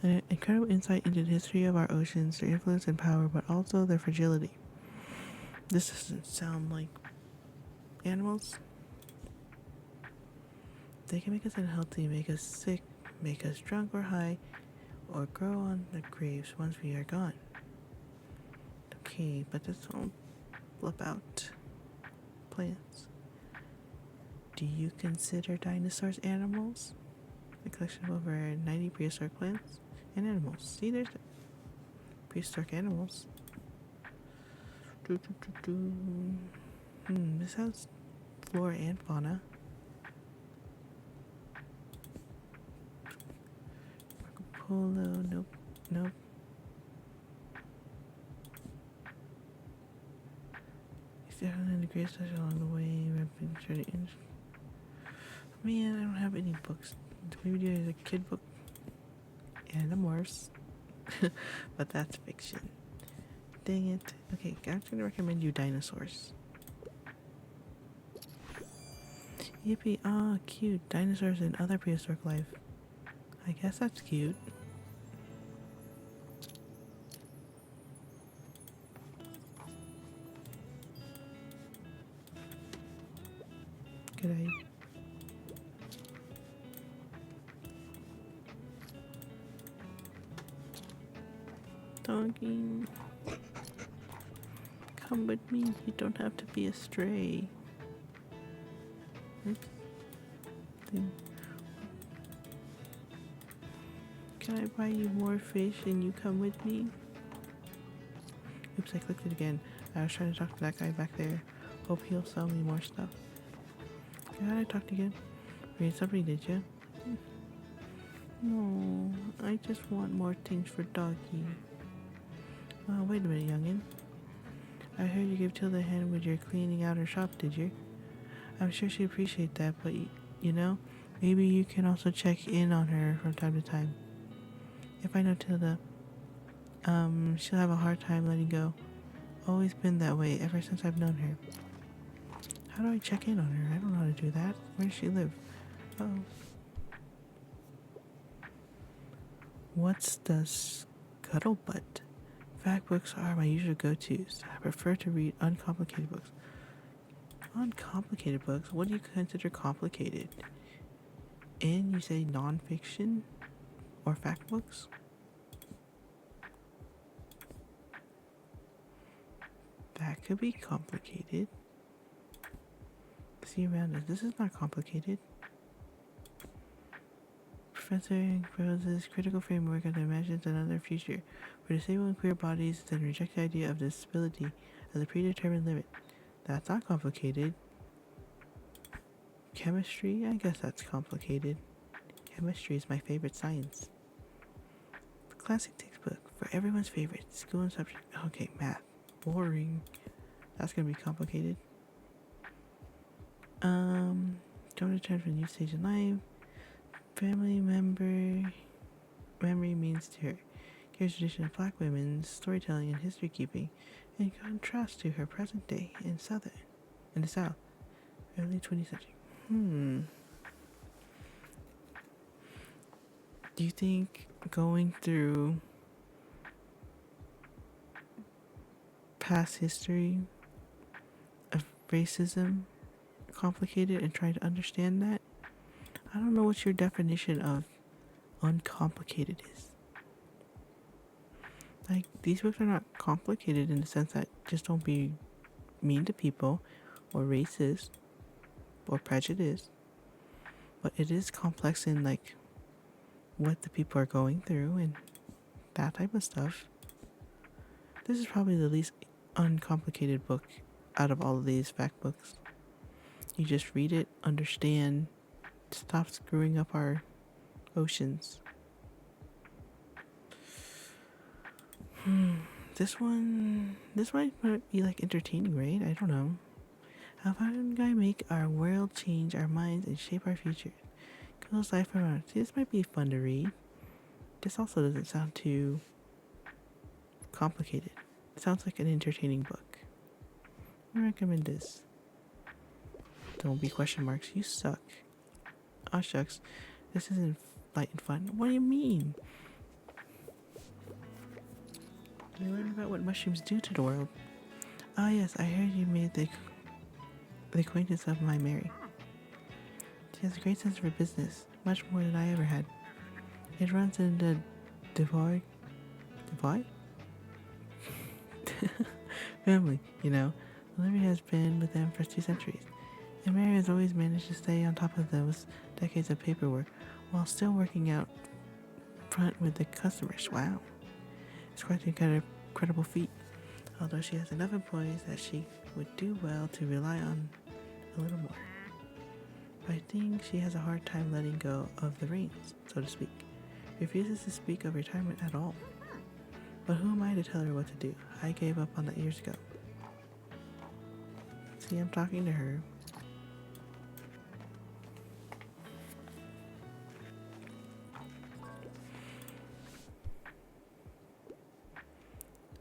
An incredible insight into the history of our oceans, their influence and power, but also their fragility. This doesn't sound like animals. They can make us unhealthy, make us sick, make us drunk or high, or grow on the graves once we are gone. Okay, but this won't flip out plants. Do you consider dinosaurs animals? A collection of over 90 prehistoric plants and animals. See, there's prehistoric animals. This has flora and fauna. Marco Polo, nope. He's definitely the greatest touch along the way. Man, I don't have any books. Maybe there's a kid book. Animorphs. But that's fiction. Dang it. Okay, I'm just gonna recommend you dinosaurs. Yippee, cute. Dinosaurs and other prehistoric life. I guess that's cute. G'day. Doggy. Come with me. You don't have to be a stray. Oops. Can I buy you more fish and you come with me? Oops, I clicked it again. I was trying to talk to that guy back there. Hope he'll sell me more stuff. How did I talk to you again? Read somebody, did you? No, I just want more things for Doggy. Oh, wait a minute, youngin'. I heard you gave Tilda a hand with your cleaning out her shop, did you? I'm sure she'd appreciate that, but you know, maybe you can also check in on her from time to time. If I know Tilda, she'll have a hard time letting go. Always been that way ever since I've known her. How do I check in on her? I don't know how to do that. Where does she live? Uh-oh. What's the scuttlebutt? Fact books are my usual go-tos. I prefer to read uncomplicated books. Uncomplicated books? What do you consider complicated? And you say non-fiction? Or fact books? That could be complicated. See around us. This is not complicated. Professor proposes critical framework of imagines another future for disabled and queer bodies that reject the idea of disability as a predetermined limit. That's not complicated. Chemistry? I guess that's complicated. Chemistry is my favorite science. The classic textbook for everyone's favorite school and subject. Okay, math. Boring. That's gonna be complicated. Jump to turn from a new stage in life. Family memory means to her. Carries tradition of black women's storytelling and history keeping, in contrast to her present day in the South, early 20th century. Do you think going through past history of racism complicated and trying to understand that? I don't know what your definition of uncomplicated is. Like, these books are not complicated in the sense that just don't be mean to people or racist or prejudiced, but it is complex in like what the people are going through and that type of stuff. This is probably the least uncomplicated book out of all of these fact books. You just read it, understand, stop screwing up our oceans. This might be like entertaining, right? I don't know. How fun guy make our world change our minds and shape our future. Girls' life around. See, this might be fun to read. This also doesn't sound too complicated. It sounds like an entertaining book. I recommend this. Don't be question marks. You suck. Aw shucks. This isn't light and fun. What do you mean? You learn about what mushrooms do to the world. Ah yes, I heard you made the acquaintance of my Mary. She has a great sense for business, much more than I ever had. It runs in the Divide family, you know. Olivia has been with them for 2 centuries, and Mary has always managed to stay on top of those decades of paperwork while still working out front with the customers. Wow. It's quite an incredible feat, although she has enough employees that she would do well to rely on a little more. But I think she has a hard time letting go of the reins, so to speak. Refuses to speak of retirement at all. But who am I to tell her what to do? I gave up on that years ago. See, I'm talking to her.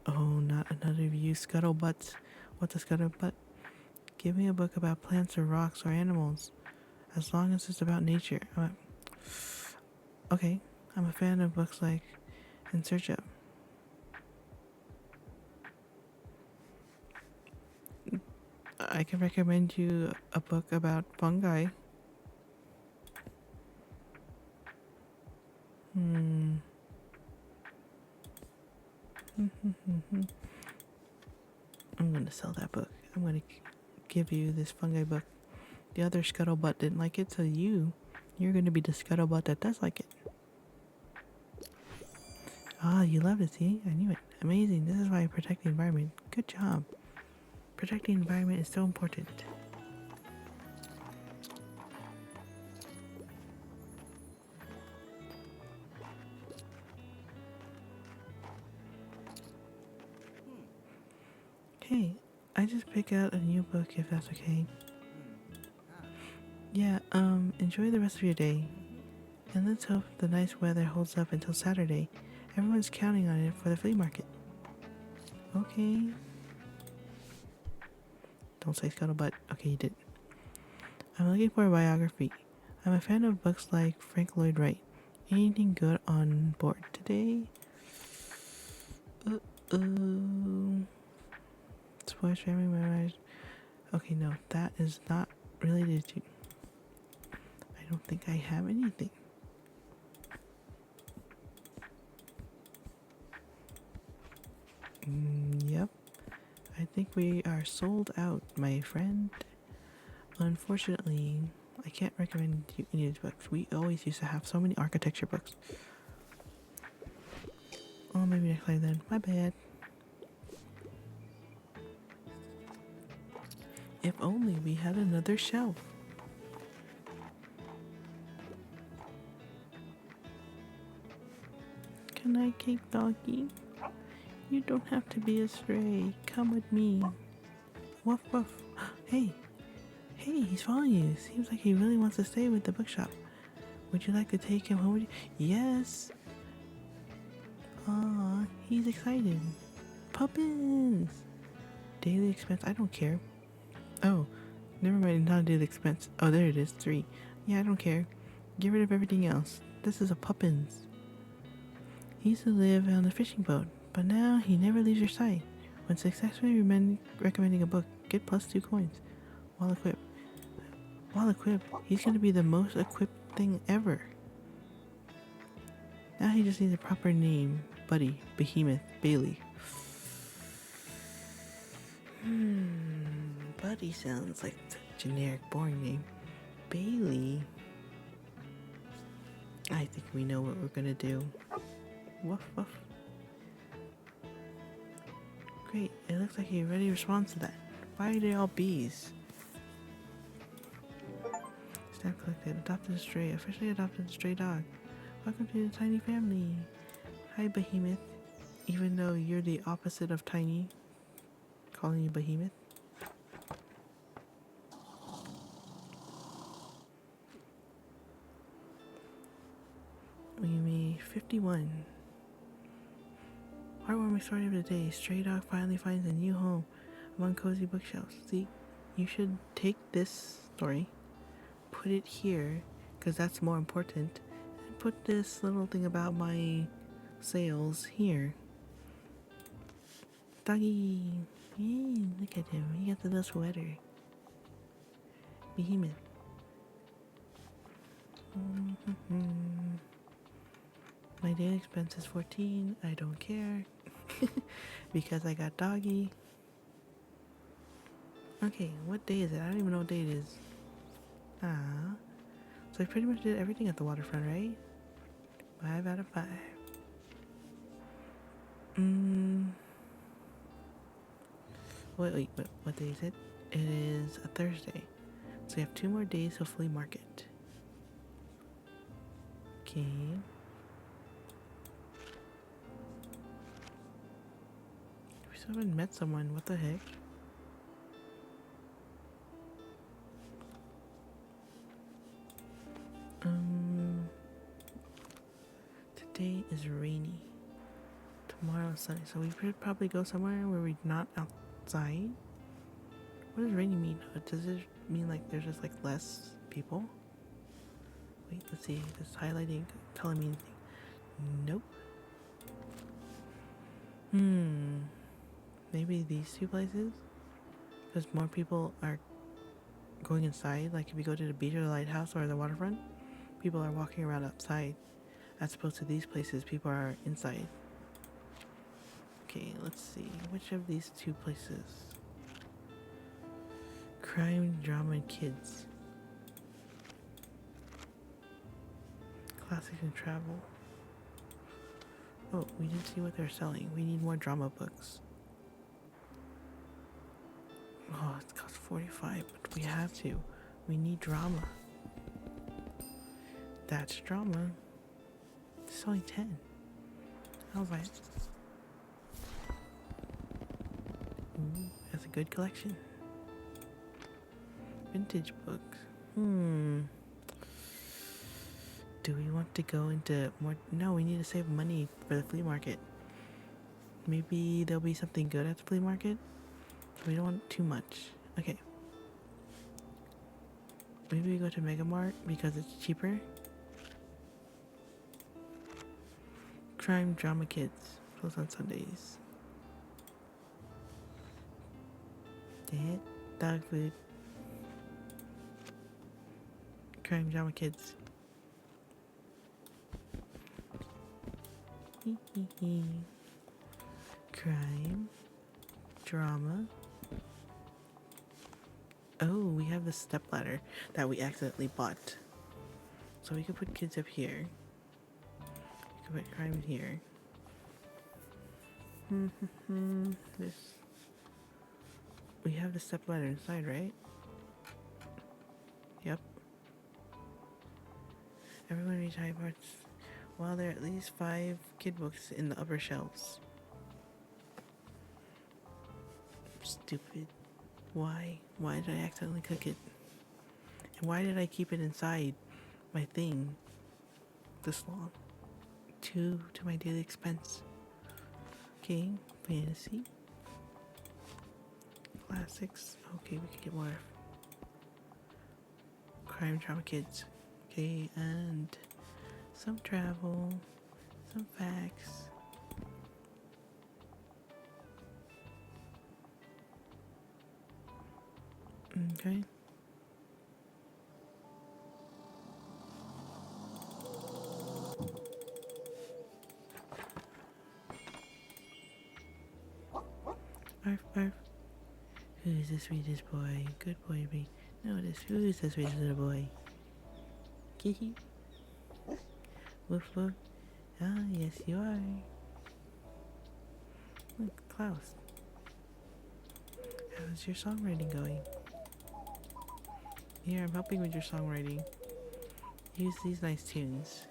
Oh, not another of you scuttlebutts. What's a scuttlebutt? Give me a book about plants or rocks or animals, as long as it's about nature. Okay, I'm a fan of books like In Search of. I can recommend you a book about fungi. I'm gonna sell that book. I'm gonna give you this fungi book. The other scuttlebutt didn't like it, so you're gonna be the scuttlebutt that does like it. Ah, you loved it, see? I knew it. Amazing. This is why I protect the environment. Good job. Protecting the environment is so important. Hey, I just picked out a new book if that's okay. Yeah, enjoy the rest of your day. And let's hope the nice weather holds up until Saturday. Everyone's counting on it for the flea market. Okay. Don't say scuttlebutt. Okay, you did. I'm looking for a biography. I'm a fan of books like Frank Lloyd Wright. Anything good on board today? Sports family memoirs. Okay, no, that is not related to. I don't think I have anything. Yep. I think we are sold out, my friend. Unfortunately, I can't recommend you any of these books. We always used to have so many architecture books. Oh, maybe next time then. My bad. If only we had another shelf. Can I cake doggy? You don't have to be a stray. Come with me. Woof woof. Hey, Hey, he's following you. Seems like he really wants to stay with the bookshop. Would you like to take him home with you? Yes. Aw, he's excited. Puppins! Daily expense, I don't care. Oh, never mind, not a daily expense. Oh, there it is, 3. Yeah, I don't care. Get rid of everything else. This is a Puppins. He used to live on a fishing boat, but now he never leaves your sight. When successfully recommending a book, get +2 coins. While equipped. While equipped, he's going to be the most equipped thing ever. Now he just needs a proper name. Buddy, Behemoth, Bailey. Buddy sounds like a generic, boring name. Bailey? I think we know what we're gonna do. Woof woof. Great, it looks like he already responds to that. Why are they all bees? Stamp collected, adopted a stray, officially adopted a stray dog. Welcome to the tiny family. Hi, Behemoth. Even though you're the opposite of tiny, calling you Behemoth. We made 51. Heartwarming story of the day. Stray dog finally finds a new home among cozy bookshelves. See, you should take this story, put it here, because that's more important, and put this little thing about my sales here. Doggy! Yay, look at him. He got the little sweater. Behemoth. My daily expense is 14. I don't care. Because I got Doggy. Okay, what day is it? I don't even know what day it is. So I pretty much did everything at the waterfront, right? 5 out of 5. Wait, what day is it? It is a Thursday. So we have 2 more days of flea market. Okay. We still haven't met someone. What the heck? Today is rainy. Tomorrow is sunny. So we should probably go somewhere where we're not outside. What does rainy mean? Does it mean like there's just like less people? Wait, let's see. This highlighting telling me anything. Nope. Maybe these 2 places? Because more people are going inside. Like if you go to the beach or the lighthouse or the waterfront, people are walking around outside. As opposed to these places, people are inside. Okay, let's see. Which of these 2 places? Crime, drama, and kids. Classics and travel. Oh, we didn't see what they're selling. We need more drama books. Oh, it costs 45, but we have to. We need drama. That's drama. It's only 10. I'll buy it. Ooh, that's a good collection. Vintage books. Do we want to go into more? No, we need to save money for the flea market. Maybe there'll be something good at the flea market. We don't want too much. Okay. Maybe we go to Mega Mart because it's cheaper. Crime, drama, kids. Closed on Sundays. Dog food. Crime, drama, kids. Crime, drama. Oh, we have the stepladder that we accidentally bought. So we could put kids up here. We could put crime in here. This. We have the stepladder inside, right? Yep. Everyone reads high parts. Well, there are at least 5 kid books in the upper shelves. Stupid. Why? Why did I accidentally click it? Why did I keep it inside my thing this long? Two to my daily expense. Okay, fantasy. Classics. Okay, we can get more crime drama kids. Okay, and some travel, some facts. Okay. Arf, arf. Who's the sweetest boy? Good boy, me. Notice who's the sweetest little boy? Kiki. Woof woof. Ah, yes, you are. Look, Klaus. How's your songwriting going? Here, I'm helping with your songwriting. Use these nice tunes.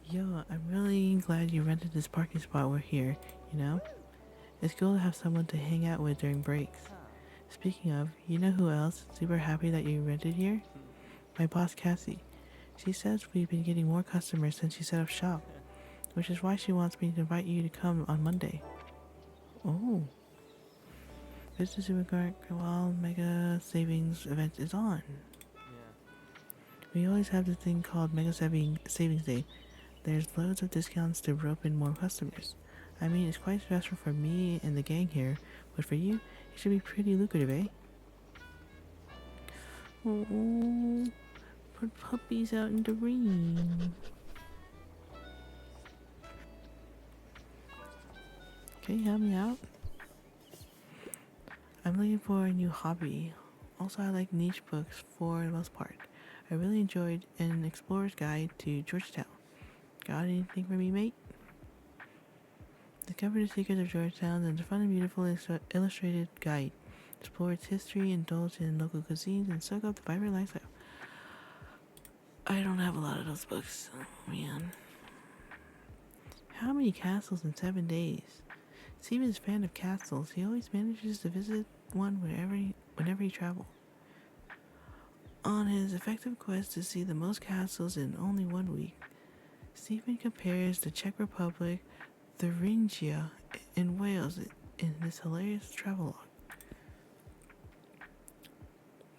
Yo, I'm really glad you rented this parking spot. We're here, you know? It's cool to have someone to hang out with during breaks. Speaking of, you know who else is super happy that you rented here? My boss, Cassie. She says we've been getting more customers since she set up shop, which is why she wants me to invite you to come on Monday. Oh. Business Immigrant while Mega Savings event is on. We always have this thing called Mega Savings Day. There's loads of discounts to rope in more customers. I mean, it's quite stressful for me and the gang here, but for you, it should be pretty lucrative, eh? Oh, put puppies out in the rain. Can you help me out? I'm looking for a new hobby. Also, I like niche books for the most part. I really enjoyed An Explorer's Guide to Georgetown. Got anything for me, mate? Discover the secrets of Georgetown and the fun and beautiful illustrated guide. Explore its history, indulge in local cuisines, and soak up the vibrant lifestyle. I don't have a lot of those books, man. How many castles in 7 days? Steven is a fan of castles. He always manages to visit one whenever he travels. On his effective quest to see the most castles in only 1 week, Stephen compares the Czech Republic, Thuringia, and Wales in this hilarious travelogue.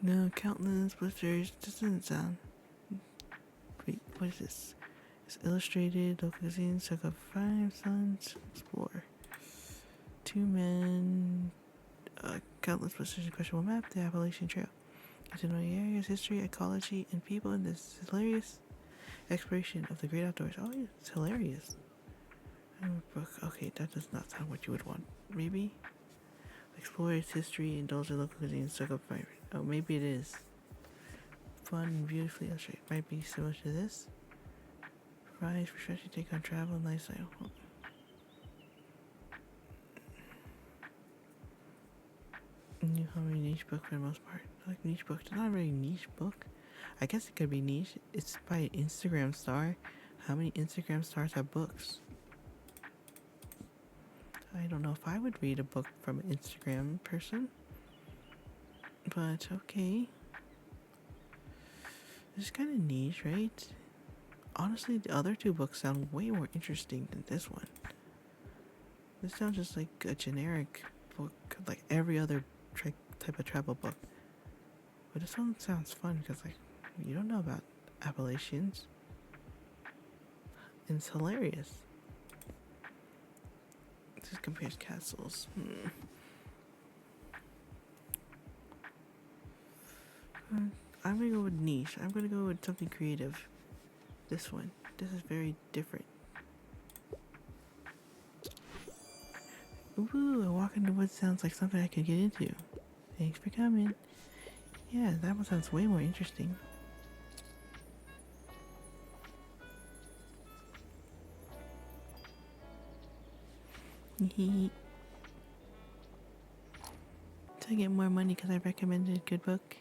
No, countless blisters doesn't sound. Wait, what is this? It's illustrated, local cuisines, took up 5 sons, explore. 2 men, countless blisters, questionable map, the Appalachian Trail. Get to know the area's history, ecology, and people in this hilarious exploration of the great outdoors. Oh, it's hilarious. Book. Okay, that does not sound what you would want. Maybe? Explore its history, indulge in local cuisine, soak up fire. Oh, maybe it is. Fun and beautifully illustrated. Might be similar to this. Rise, refreshing take on travel and lifestyle. New hobby niche book for the most part. I like niche books. It's not a very niche book. I guess it could be niche. It's by an Instagram star. How many Instagram stars have books? I don't know if I would read a book from an Instagram person. But okay. This is kind of niche, right? Honestly, the other 2 books sound way more interesting than this one. This sounds just like a generic book, like every other type of travel book. But this one sounds fun because, like, you don't know about Appalachians. And it's hilarious. This compares castles. I'm gonna go with niche. I'm gonna go with something creative. This one. This is very different. Ooh, a walk in the woods sounds like something I could get into. Thanks for coming. Yeah, that one sounds way more interesting. To get more money because I recommended a good book.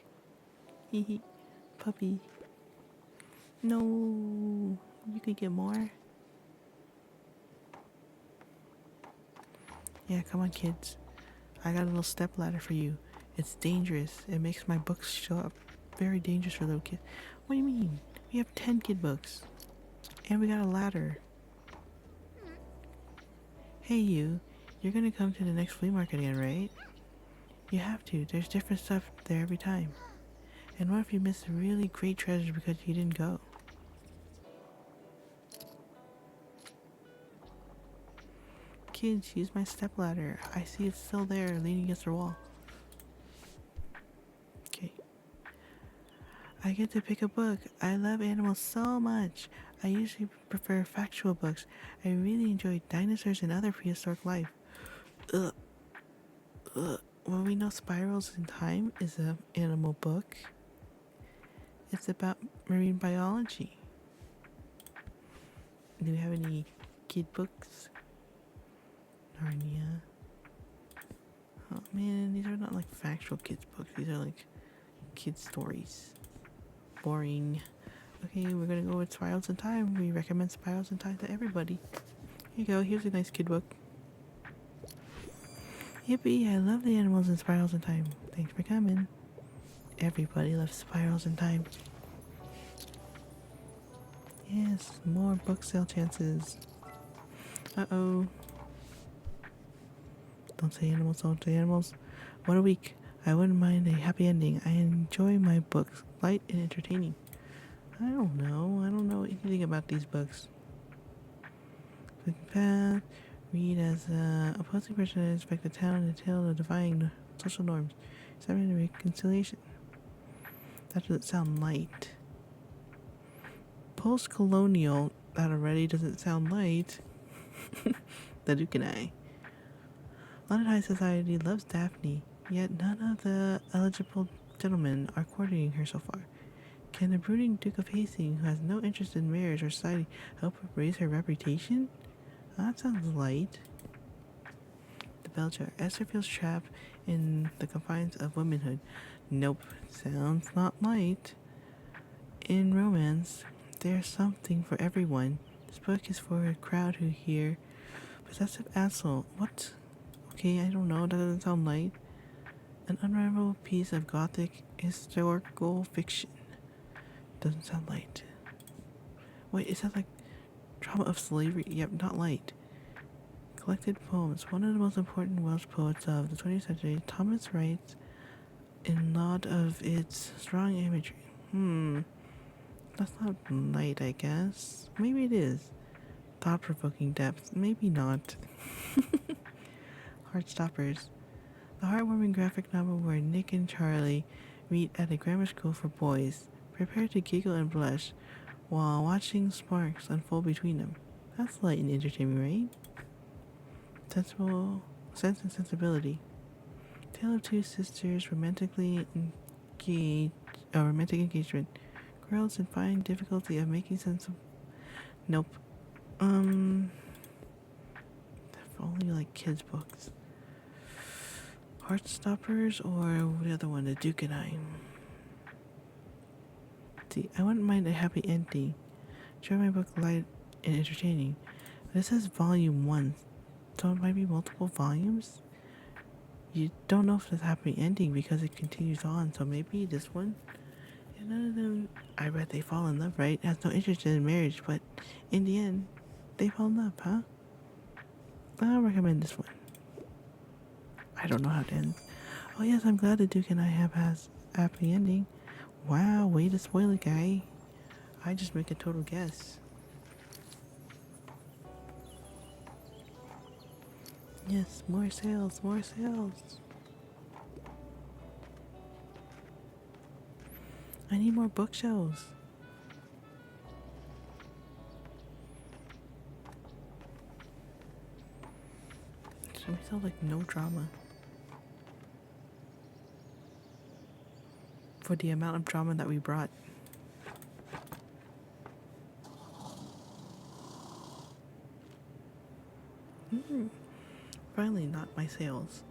Puppy. No, you could get more. Yeah, come on, kids. I got a little step ladder for you. It's dangerous. It makes my books show up very dangerous for little kids. What do you mean? We have 10 kid books. And we got a ladder. Hey, you. You're gonna come to the next flea market again, right? You have to. There's different stuff there every time. And what if you miss a really great treasure because you didn't go? Kids, use my stepladder. I see it's still there, leaning against the wall. Okay. I get to pick a book. I love animals so much. I usually prefer factual books. I really enjoy dinosaurs and other prehistoric life. Ugh. Ugh. Well, we know Spirals in Time is an animal book. It's about marine biology. Do we have any kid books? Narnia. Oh man, these are not like factual kids books. These are like kid stories. Boring. Okay, we're gonna go with Spirals in Time. We recommend Spirals in Time to everybody. Here you go. Here's a nice kid book. Yippee! I love the animals in Spirals in Time. Thanks for coming. Everybody loves Spirals in Time. Yes, more book sale chances. Uh-oh. Don't say animals, don't say animals. What a week. I wouldn't mind a happy ending. I enjoy my books, light and entertaining. I don't know anything about these books. Click path. Read as a opposing person and inspect the town and the tale of defying social norms. Seven to reconciliation. That doesn't sound light. Post-colonial. That already doesn't sound light. The Duke and I. London High Society loves Daphne, yet none of the eligible gentlemen are courting her so far. Can the brooding Duke of Hastings, who has no interest in marriage or society, help raise her reputation? That sounds light. The Belcher. Esther feels trapped in the confines of womanhood. Nope. Sounds not light. In romance, there's something for everyone. This book is for a crowd who hear possessive asshole. What? Okay, I don't know. That doesn't sound light. An unraveled piece of gothic historical fiction. Doesn't sound light. Wait, it sounds like Trauma of Slavery. Yep, not light. Collected poems. One of the most important Welsh poets of the 20th century, Thomas writes in laud of its strong imagery. That's not light, I guess. Maybe it is. Thought-provoking depth. Maybe not. Heartstoppers. The heartwarming graphic novel where Nick and Charlie meet at a grammar school for boys, prepare to giggle and blush while watching sparks unfold between them. That's light and entertaining, right? Sensible Sense and Sensibility. Tale of two sisters romantic engagement. Girls in fine difficulty of making sense of. Nope. If only like kids' books. Heartstoppers or the other one, The Duke and I. See, I wouldn't mind a happy ending. Sure, my book light and entertaining. But it says volume 1, so it might be multiple volumes. You don't know if it's a happy ending because it continues on, so maybe this one. And none of them, I bet they fall in love, right? Has no interest in marriage, but in the end, they fall in love, huh? I'll recommend this one. I don't know how it ends. Oh yes, I'm glad the Duke and I has a happy ending. Wow, way to spoil it, guy. I just make a total guess. Yes, more sales, more sales. I need more bookshelves. So we sell like no drama. For the amount of drama that we brought. Finally, not my sales.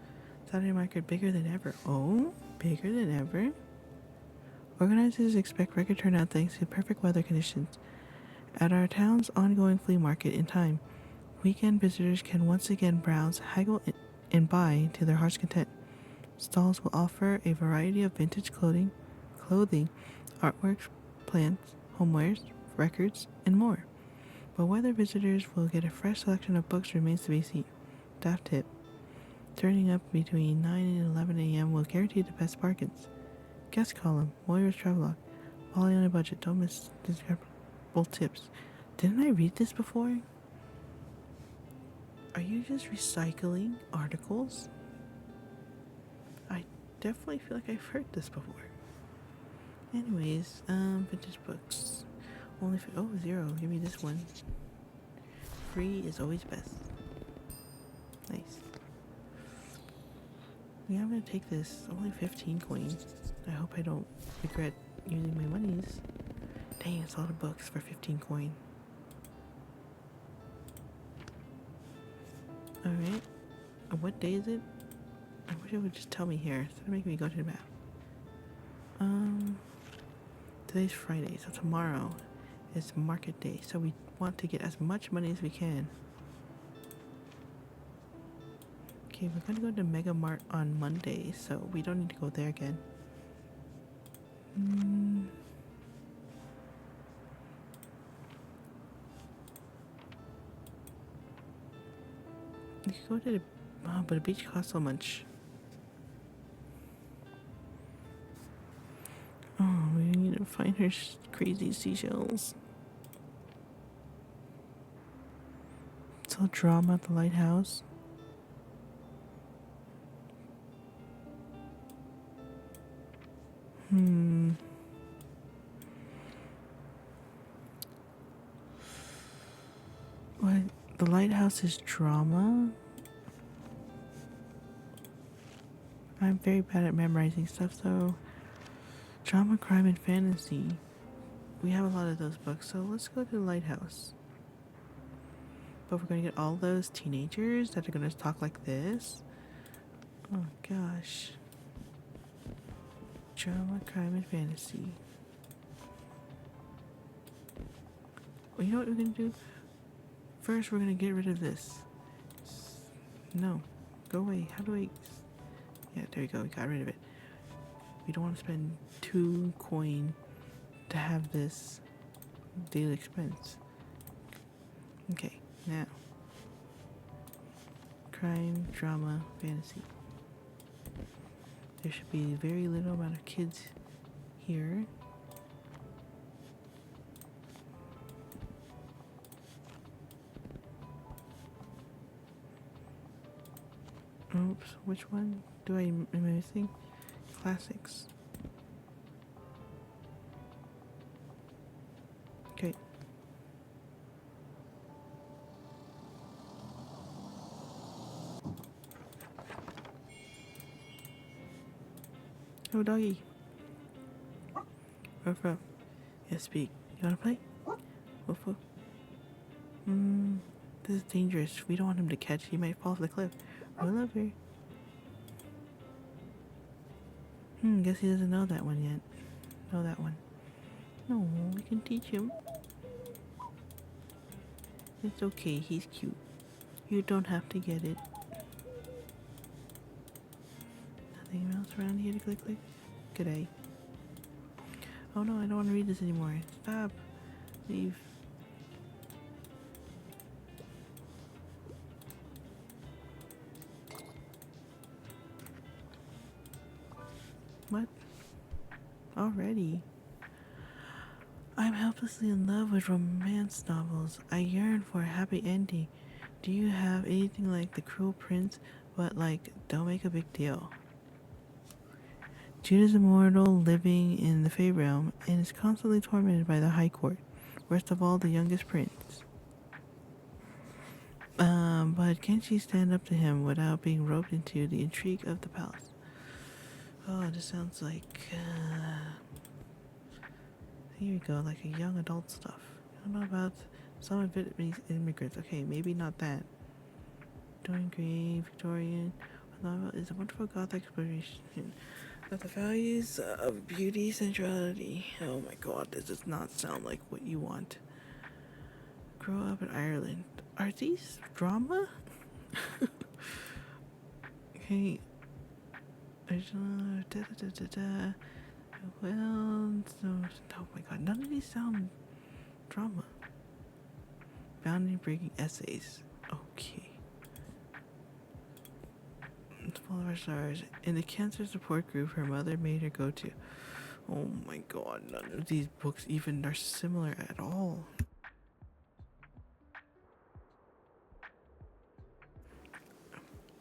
Saturday market bigger than ever. Oh, bigger than ever? Organizers expect record turnout thanks to perfect weather conditions. At our town's ongoing flea market in time, weekend visitors can once again browse, haggle, and buy to their heart's content. Stalls will offer a variety of vintage clothing, artworks, plants, homewares, records, and more. But whether visitors will get a fresh selection of books remains to be seen. Staff tip: turning up between 9 and 11 a.m. will guarantee the best bargains. Guest column, Moira's Travelogue. Molly on a budget, don't miss desirable tips. Didn't I read this before? Are you just recycling articles? I definitely feel like I've heard this before. Anyways, vintage books. Only for, oh, 0. Give me this one. Free is always best. Nice. Yeah, I'm gonna take this. Only 15 coins. I hope I don't regret using my monies. Dang, it's all the books for 15 coin. Alright. What day is it? I wish it would just tell me here instead of making me go to the map. Today's Friday, so tomorrow is market day. So we want to get as much money as we can. Okay, we're gonna go to Mega Mart on Monday, so we don't need to go there again. You could go to the... Oh, but the beach costs so much. Oh, we need to find her crazy seashells. So drama at the lighthouse. What? The lighthouse is drama? I'm very bad at memorizing stuff, so... Drama, crime, and fantasy. We have a lot of those books, so let's go to the lighthouse. But we're gonna get all those teenagers that are gonna talk like this. Oh gosh. Drama, crime, and fantasy. Well, you know what we're gonna do? First, we're gonna get rid of this. No. Go away. How do I... Yeah, there you go. We got rid of it. We don't want to spend 2 coin to have this daily expense. Okay, now. Crime, drama, fantasy. There should be very little amount of kids here. Oops, which one am I missing? Classics. Okay. Oh, doggy. Ruff, ruff. Yes, speak. You wanna play? Woof, woof. This is dangerous. We don't want him to catch. He might fall off the cliff. Roll over. Guess he doesn't know that one yet. Know that one. No, we can teach him. It's okay, he's cute. You don't have to get it. Nothing else around here to click. G'day. Oh no, I don't want to read this anymore. Stop. Leave. What? Already? I'm helplessly in love with romance novels. I yearn for a happy ending. Do you have anything like The Cruel Prince, but like, don't make a big deal? June is immortal, living in the Fey realm, and is constantly tormented by the High Court. Worst of all, the youngest prince. But can she stand up to him without being roped into the intrigue of the palace? Oh, this sounds like, here we go, like a young adult stuff. I don't know about some Vietnamese immigrants. Okay, maybe not that. Dorian Gray, Victorian. Novel is a wonderful Gothic exploration of the values of beauty, sensuality. Oh my god, this does not sound like what you want. Grow up in Ireland. Are these drama? Okay. Well, so, oh my god, none of these sound drama. Boundary breaking essays. Okay. It's full of our stars. In the cancer support group her mother made her go to. Oh my god, none of these books even are similar at all.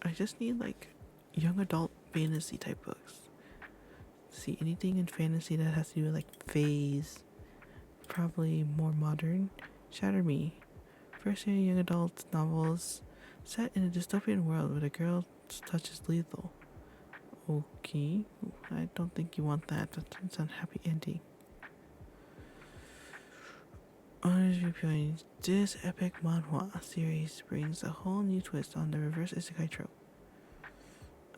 I just need like young adult fantasy type books. See anything in fantasy that has to do with like phase, probably more modern. Shatter Me. First year young adult novels set in a dystopian world where a girl's touch is lethal. Okay, I don't think you want that. That doesn't sound happy ending. Honors viewpoint. This epic manhwa series brings a whole new twist on the reverse isekai trope.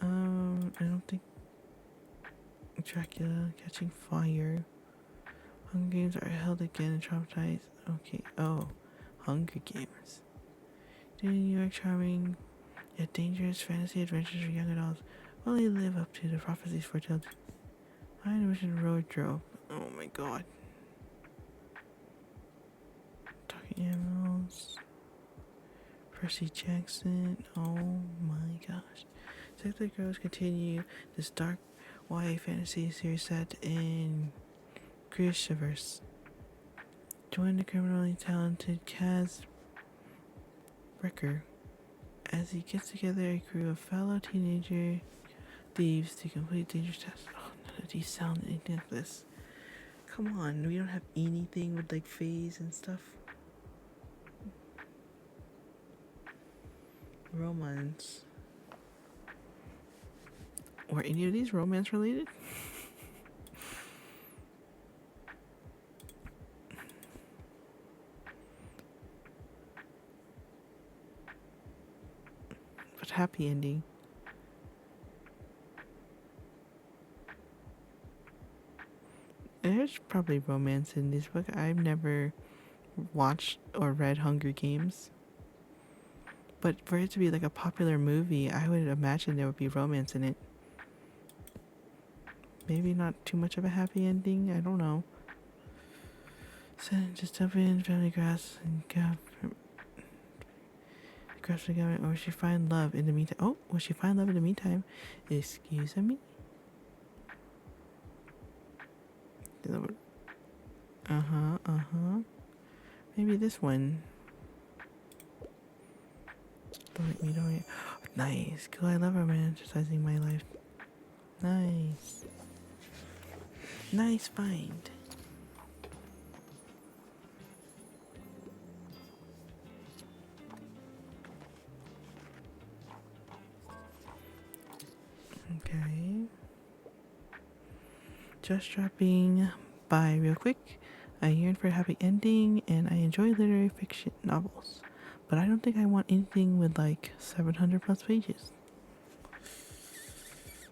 I don't think Dracula catching fire. Hunger Games are held again and traumatized. Okay, oh, Hunger Games. The New York charming yet dangerous fantasy adventures for young adults. Will they live up to the prophecies foretold? I envision road drove. Oh my god. Talking animals. Percy Jackson. Oh my gosh. Sector Girls continue this dark YA fantasy series set in Grishaverse. Join the criminally talented Kaz Brecker as he gets together a crew of fellow teenager thieves to complete dangerous tasks. Oh, none of these sound anything like this. Come on, we don't have anything with like phase and stuff. Romance. Were any of these romance related? But happy ending. There's probably romance in this book. I've never watched or read Hunger Games. But for it to be like a popular movie, I would imagine there would be romance in it. Maybe not too much of a happy ending. I don't know. So just jump in, family grass, and grasp the government, or will she find love in the meantime? Oh, will she find love in the meantime? Excuse me? Maybe this one. Don't. Nice. Cool, I love romanticizing my life. Nice. Nice find. Okay. Just dropping by real quick. I yearn for a happy ending and I enjoy literary fiction novels. But I don't think I want anything with like 700 plus pages.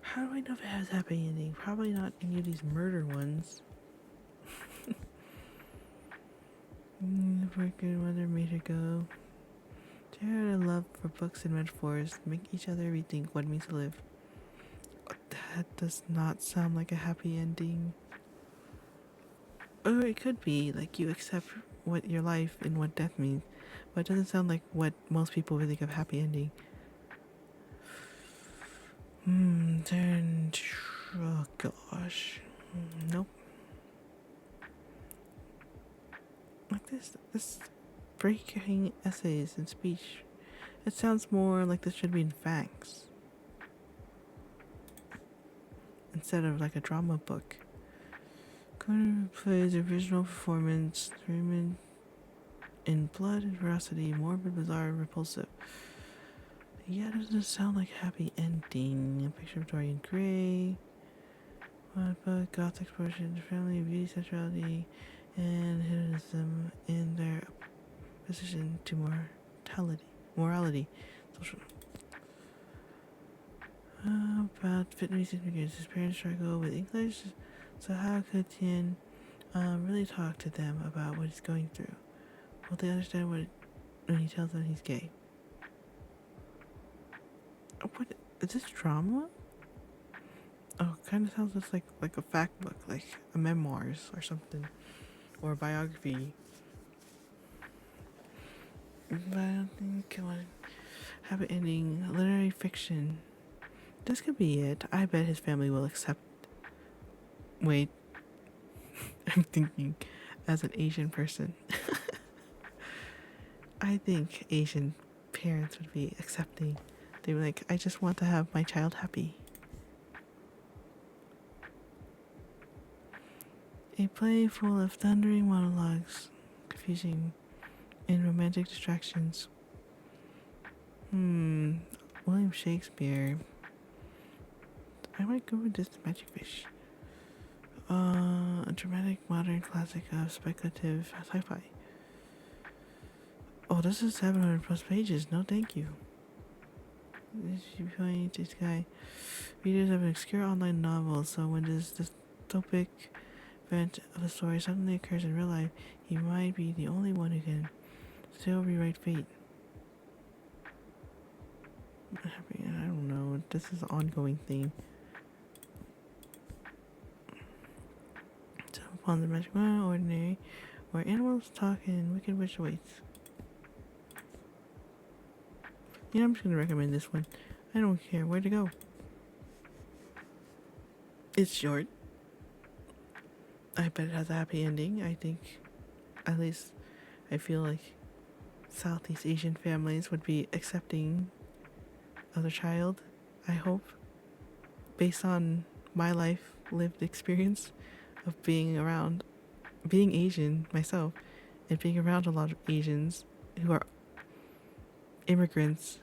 How do I know if it has a happy ending? Probably not any of these murder ones. For good mother made her go. Share a love for books and metaphors. Make each other rethink what it means to live. That does not sound like a happy ending. Or it could be like you accept what your life and what death means, but it doesn't sound like what most people would think of happy ending. Oh gosh. Nope. Like this breaking essays and speech. It sounds more like this should be in facts instead of like a drama book. Connor plays original performance, Raymond in blood and ferocity, morbid, bizarre, repulsive. Yeah, it doesn't sound like a happy ending. A picture of Dorian Gray. But goth explosion, family, beauty, sexuality, and hedonism in their opposition to morality. Social. About Vietnamese immigrants, his parents struggle with English, so how could Tien really talk to them about what he's going through? Will they understand when he tells them he's gay? What? Is this drama? Oh, kind of sounds just like a fact book, like a memoirs or something, or a biography. But I don't think I want to have it ending. Literary fiction. This could be it. I bet his family will accept. Wait, I'm thinking as an Asian person. I think Asian parents would be accepting. They'd be like, I just want to have my child happy. A play full of thundering monologues, confusing, and romantic distractions. William Shakespeare. I might go with this Magic Fish. A dramatic modern classic of speculative sci-fi. Oh, this is 700 plus pages. No, thank you. This guy. Readers of an obscure online novel, so when this dystopic event of the story suddenly occurs in real life, he might be the only one who can still rewrite fate. I don't know. This is an ongoing theme. So upon the magic world, ordinary, where animals talk and wicked witch waits. Yeah, I'm just gonna recommend this one. I don't care where to go. It's short. I bet it has a happy ending. I think, at least, I feel like Southeast Asian families would be accepting of their child. I hope, based on my life lived experience of being Asian myself, and being around a lot of Asians who are immigrants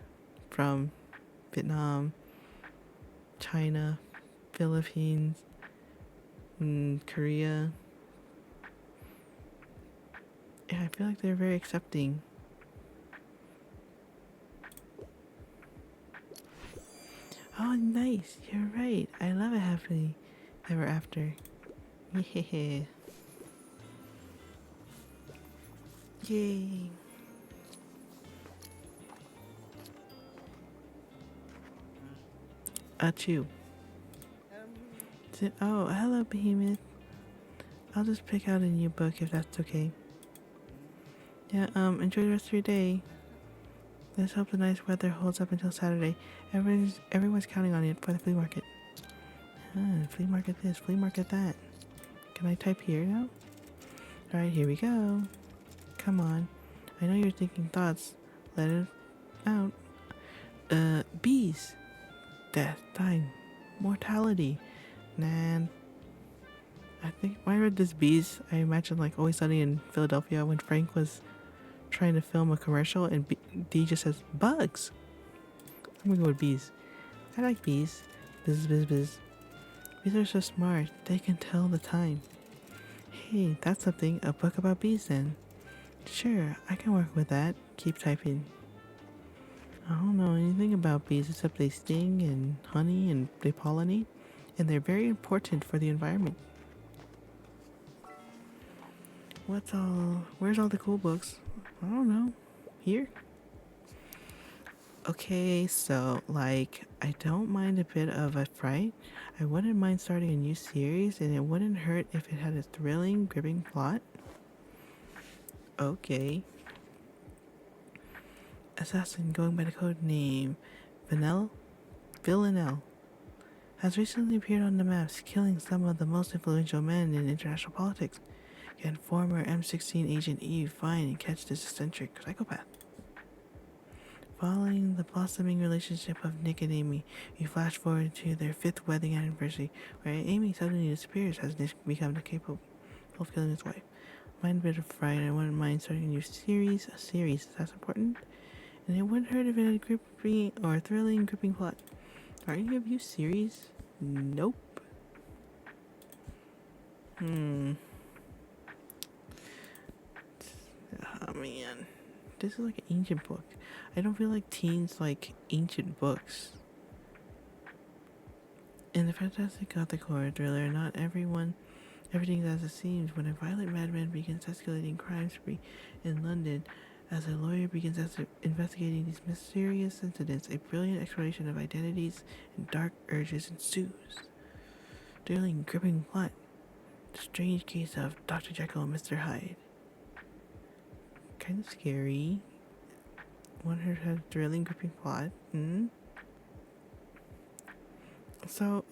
from Vietnam, China, Philippines, Korea. Yeah, I feel like they're very accepting. Oh, nice. You're right. I love it happily ever after. Yeah. Yay. Achoo. Oh, hello, Behemoth. I'll just pick out a new book if that's okay. Yeah, enjoy the rest of your day. Let's hope the nice weather holds up until Saturday. Everyone's counting on it for the flea market. Flea market this, flea market that. Can I type here now? Alright, here we go. Come on. I know you're thinking thoughts. Let it out. Bees. Death, time, mortality. And I think when I read this bees, I imagine like Always Sunny in Philadelphia when Frank was trying to film a commercial and D just says bugs. I'm gonna go with bees. I like bees. Biz, biz, biz. Bees are so smart. They can tell the time. Hey, that's something. A book about bees then. Sure, I can work with that. Keep typing. I don't know anything about bees except they sting and honey and they pollinate. And they're very important for the environment. Where's all the cool books? I don't know. Here? Okay, so, like, I don't mind a bit of a fright. I wouldn't mind starting a new series, and it wouldn't hurt if it had a thrilling, gripping plot. Okay. Assassin going by the code name Villanelle has recently appeared on the maps, killing some of the most influential men in international politics. Can former M16 agent Eve find and catch this eccentric psychopath? Following the blossoming relationship of Nick and Amy, we flash forward to their 5th wedding anniversary, where Amy suddenly disappears as Nick becomes capable of killing his wife. Mind a bit of fright, I wouldn't mind starting a new series. A series, that's important. And it wouldn't hurt if it had a gripping or thrilling, gripping plot. Are any of you series? Nope. Oh man. This is like an ancient book. I don't feel like teens like ancient books. In the fantastic gothic horror thriller, not everything's as it seems when a violent madman begins escalating crime spree in London. As a lawyer begins investigating these mysterious incidents, a brilliant exploration of identities and dark urges ensues. Thrilling, gripping plot. The strange case of Dr. Jekyll and Mr. Hyde. Kind of scary. One heard had a thrilling, gripping plot. So,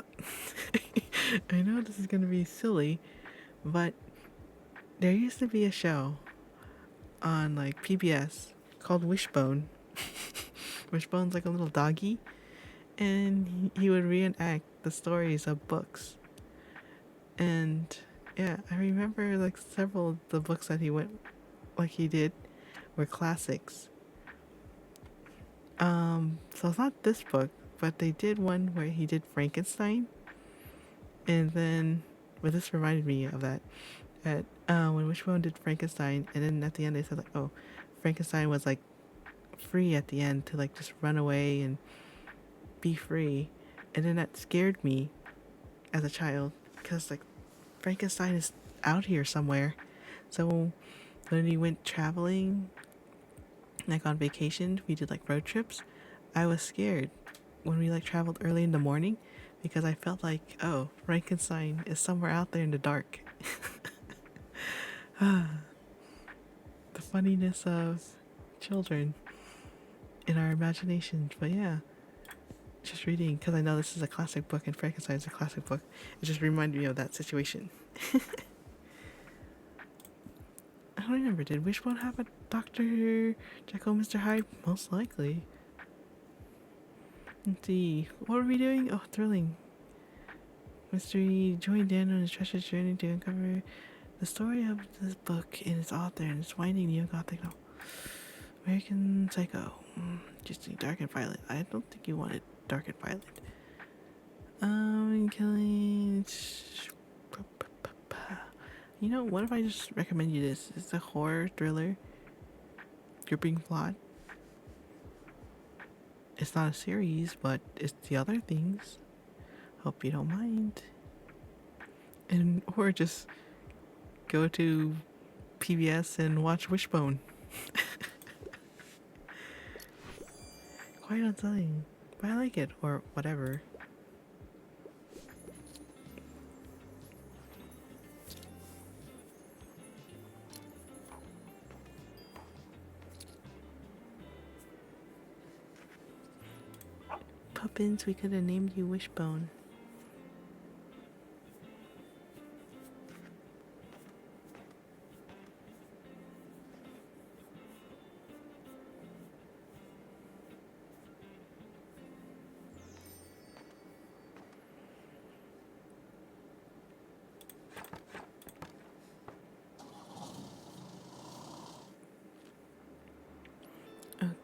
I know this is gonna be silly, but there used to be a show on like PBS called Wishbone. Wishbone's like a little doggy, and he would reenact the stories of books. And yeah, I remember like several of the books that he did were classics. So it's not this book, but they did one where he did Frankenstein, and then, but this reminded me of that. When Wishbone did Frankenstein, and then at the end they said like, oh, Frankenstein was like free at the end to like just run away and be free, and then that scared me as a child because like Frankenstein is out here somewhere. So when we went traveling, like on vacation, we did like road trips. I was scared when we like traveled early in the morning because I felt like, oh, Frankenstein is somewhere out there in the dark. The funniness of children in our imaginations. But yeah, just reading, because I know this is a classic book and Frankenstein is a classic book, it just reminded me of that situation. I don't remember, did Wishbone have a Dr. Jekyll and Mr. Hyde? Most likely. Let's see, what are we doing? Oh, thrilling. Mystery, join Dan on his treacherous journey to uncover the story of this book and its author and its winding neo-gothic novel. American Psycho. Just dark and violent. I don't think you wanted dark and violent. Killing. You know, what if I just recommend you this? It's a horror thriller, gripping plot. It's not a series, but it's the other things. Hope you don't mind. And or just go to PBS and watch Wishbone. Quite unsettling, but I like it, or whatever. Puppins, we could have named you Wishbone.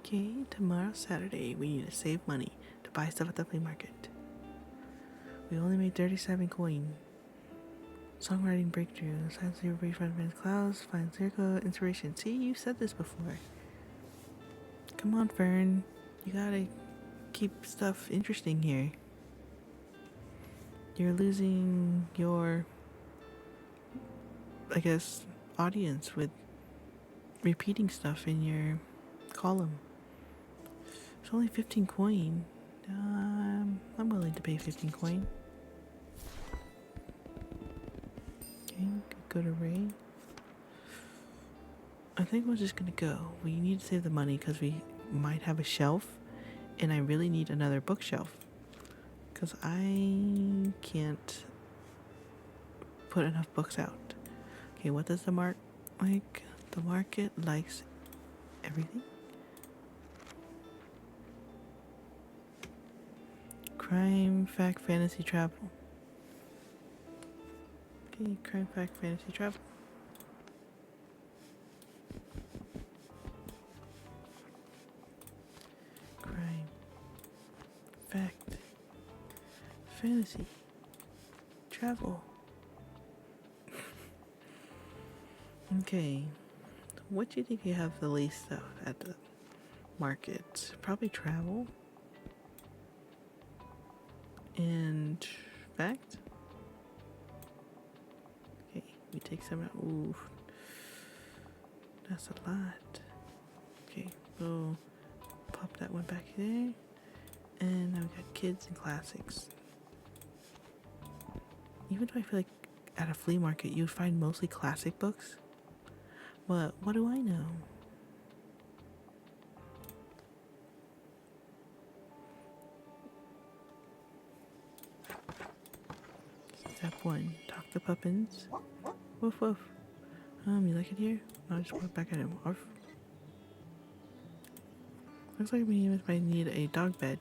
Okay, tomorrow's Saturday. We need to save money to buy stuff at the flea market. We only made 37 coin. Songwriting breakthrough. Science zero brief front clouds. Find lyrical inspiration. See, you said this before. Come on, Fern. You gotta keep stuff interesting here. You're losing your, I guess, audience with repeating stuff in your column. It's only 15 coin. I'm willing to pay 15 coin. Okay, go to Ray. I think we're just gonna go. We need to save the money because we might have a shelf, and I really need another bookshelf because I can't put enough books out. Okay, what does the mark like? The market likes everything. Crime, fact, fantasy, travel. Okay, crime, fact, fantasy, travel. Crime, fact, fantasy, travel. Okay, what do you think you have the least of at the market? Probably travel. And fact. Okay, we take some out. Ooh, that's a lot. So pop that one back there. And now we got kids and classics. Even though I feel like at a flea market you'd find mostly classic books. But what do I know? Step 1. Talk to Puppins. Woof woof. You like it here? No, I just went back at him. Arf. Looks like we might need a dog bed.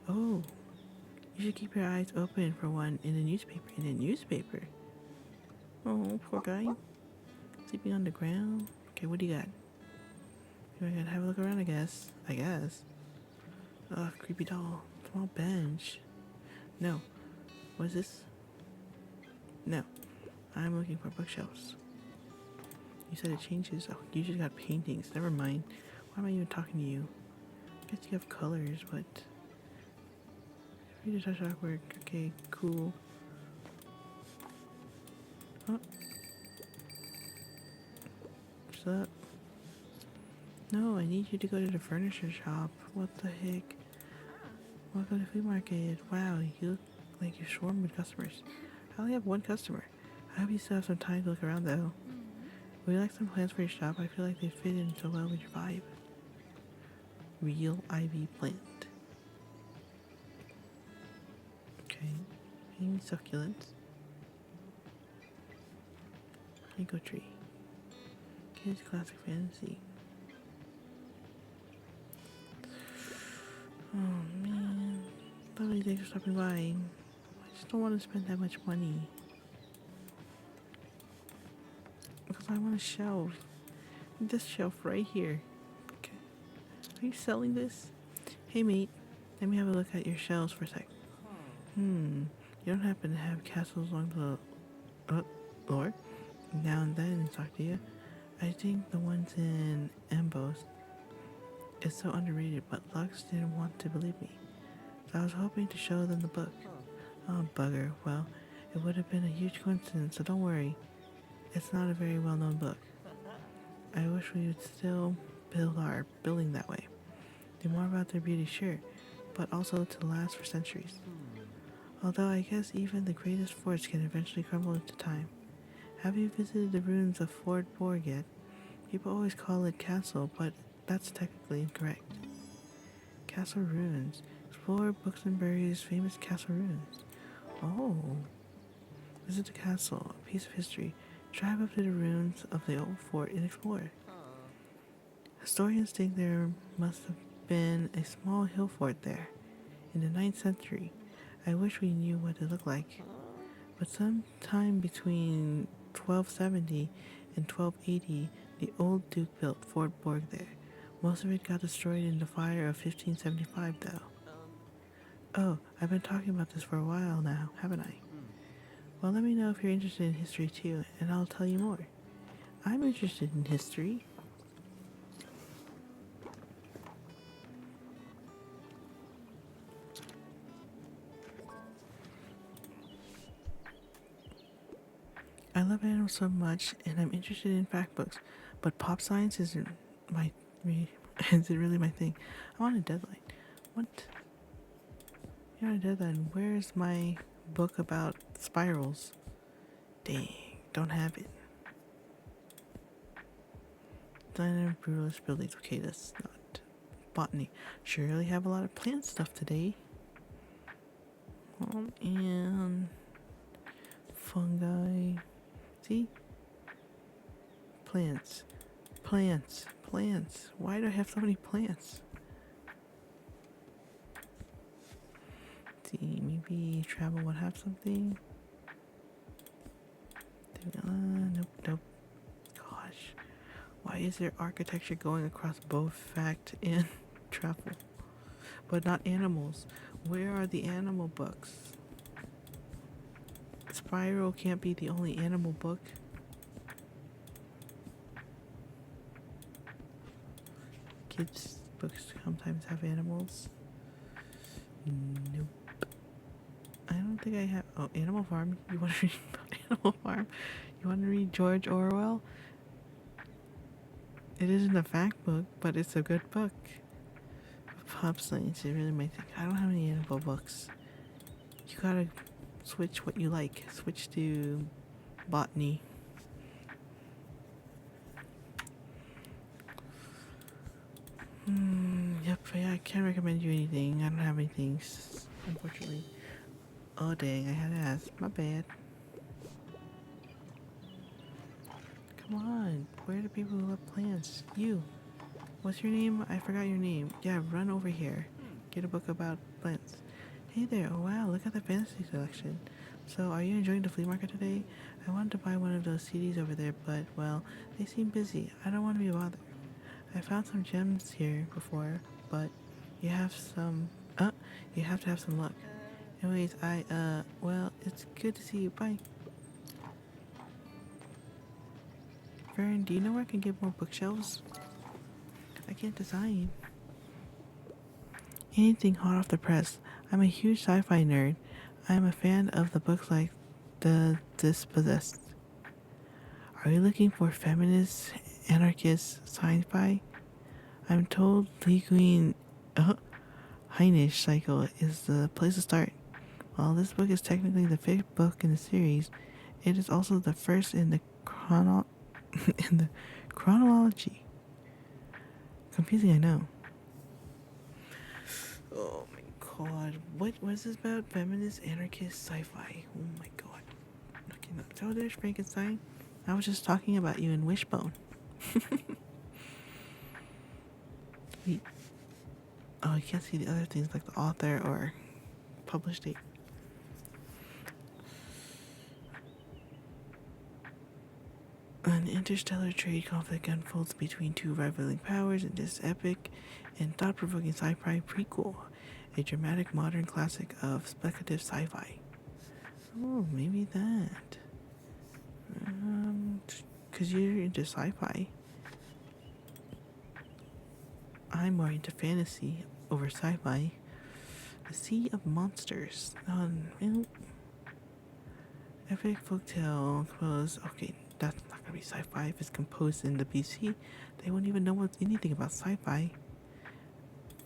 Oh, you should keep your eyes open for one in the newspaper. In the newspaper? Oh, poor guy. Sleeping on the ground. Okay, what do you got? I gotta have a look around, I guess. Ugh, creepy doll. Small bench. No. What is this? No. I'm looking for bookshelves. You said it changes. Oh, you just got paintings. Never mind. Why am I even talking to you? I guess you have colors, but... Free to touch artwork. Okay, cool. Oh. What's up? No, I need you to go to the furniture shop. What the heck? Welcome to the flea market. Wow, you look like you swarm with customers. I only have one customer. I hope you still have some time to look around though. Would you like some plants for your shop? I feel like they fit in so well with your vibe. Real ivy plant. Okay. Any succulents. Mango tree. Kids classic fantasy. Oh man. Lovely, thanks for stopping by. I just don't want to spend that much money. Because I want a shelf. This shelf right here. Okay. Are you selling this? Hey mate, let me have a look at your shelves for a sec. You don't happen to have castles along the lore? Now and then in stock, do you? I think the ones in Embos is so underrated, but Lux didn't want to believe me. So I was hoping to show them the book. Oh, bugger. Well, it would have been a huge coincidence, so don't worry. It's not a very well-known book. I wish we would still build our building that way. Do more about their beauty, sure, but also to last for centuries. Although I guess even the greatest forts can eventually crumble into time. Have you visited the ruins of Fort Borg yet? People always call it castle, but that's technically incorrect. Castle ruins. Explore Buxtonbury's famous castle ruins. Oh. Visit the castle, a piece of history. Drive up to the ruins of the old fort and explore. Historians think there must have been a small hill fort there in the 9th century. I wish we knew what it looked like. But sometime between 1270 and 1280, the old duke built Fort Borg there. Most of it got destroyed in the fire of 1575 though. Oh, I've been talking about this for a while now, haven't I? Well, let me know if you're interested in history too, and I'll tell you more. I'm interested in history. I love animals so much, and I'm interested in fact books, but pop science isn't is it really my thing? I'm on a deadline. What? You're on a deadline. Where's my book about spirals? Dang, don't have it. Design of brutalist buildings. Okay, that's not botany. Surely have a lot of plant stuff today. And fungi. See? Plants. Plants. Plants. Why do I have so many plants? Let's see, maybe travel would have something. Nope. Gosh. Why is there architecture going across both fact and travel? But not animals. Where are the animal books? Spiral can't be the only animal book. Kids' books sometimes have animals. Nope. I don't think I have... Oh, Animal Farm. You want to read Animal Farm? You want to read George Orwell? It isn't a fact book, but it's a good book. Pop science, it really might think. I don't have any animal books. You gotta switch what you like. Switch to botany. Yep, yeah, I can't recommend you anything. I don't have anything, unfortunately. Oh dang, I had to ask. My bad. Come on, where are the people who love plants? You. What's your name? I forgot your name. Yeah, run over here. Get a book about plants. Hey there, oh wow, look at the fantasy selection. So, are you enjoying the flea market today? I wanted to buy one of those CDs over there, but, well, they seem busy. I don't want to be bothered. I found some gems here before, but you have some, you have to have some luck. Anyways, well, it's good to see you. Bye. Vern, do you know where I can get more bookshelves? I can't design. Anything hot off the press. I'm a huge sci-fi nerd. I'm a fan of the books like The Dispossessed. Are you looking for feminist, anarchist sci-fi? I'm told Leguin Heinisch cycle is the place to start. While this book is technically the fifth book in the series, it is also the first in the in the chronology. Confusing, I know. Oh my god, what was this about? Feminist, anarchist, sci-fi. Oh my god. Okay, no, so there's Frankenstein. I was just talking about you in Wishbone. Wait. Oh, you can't see the other things like the author or published date. An interstellar trade conflict unfolds between two rivaling powers in this epic and thought-provoking sci-fi prequel, a dramatic modern classic of speculative sci-fi. Oh, maybe that. Cause you're into sci-fi. I'm more into fantasy over sci-fi. The Sea of Monsters. Epic folktale composed. Okay, that's not gonna be sci-fi. If it's composed in the BC, they won't even know anything about sci-fi.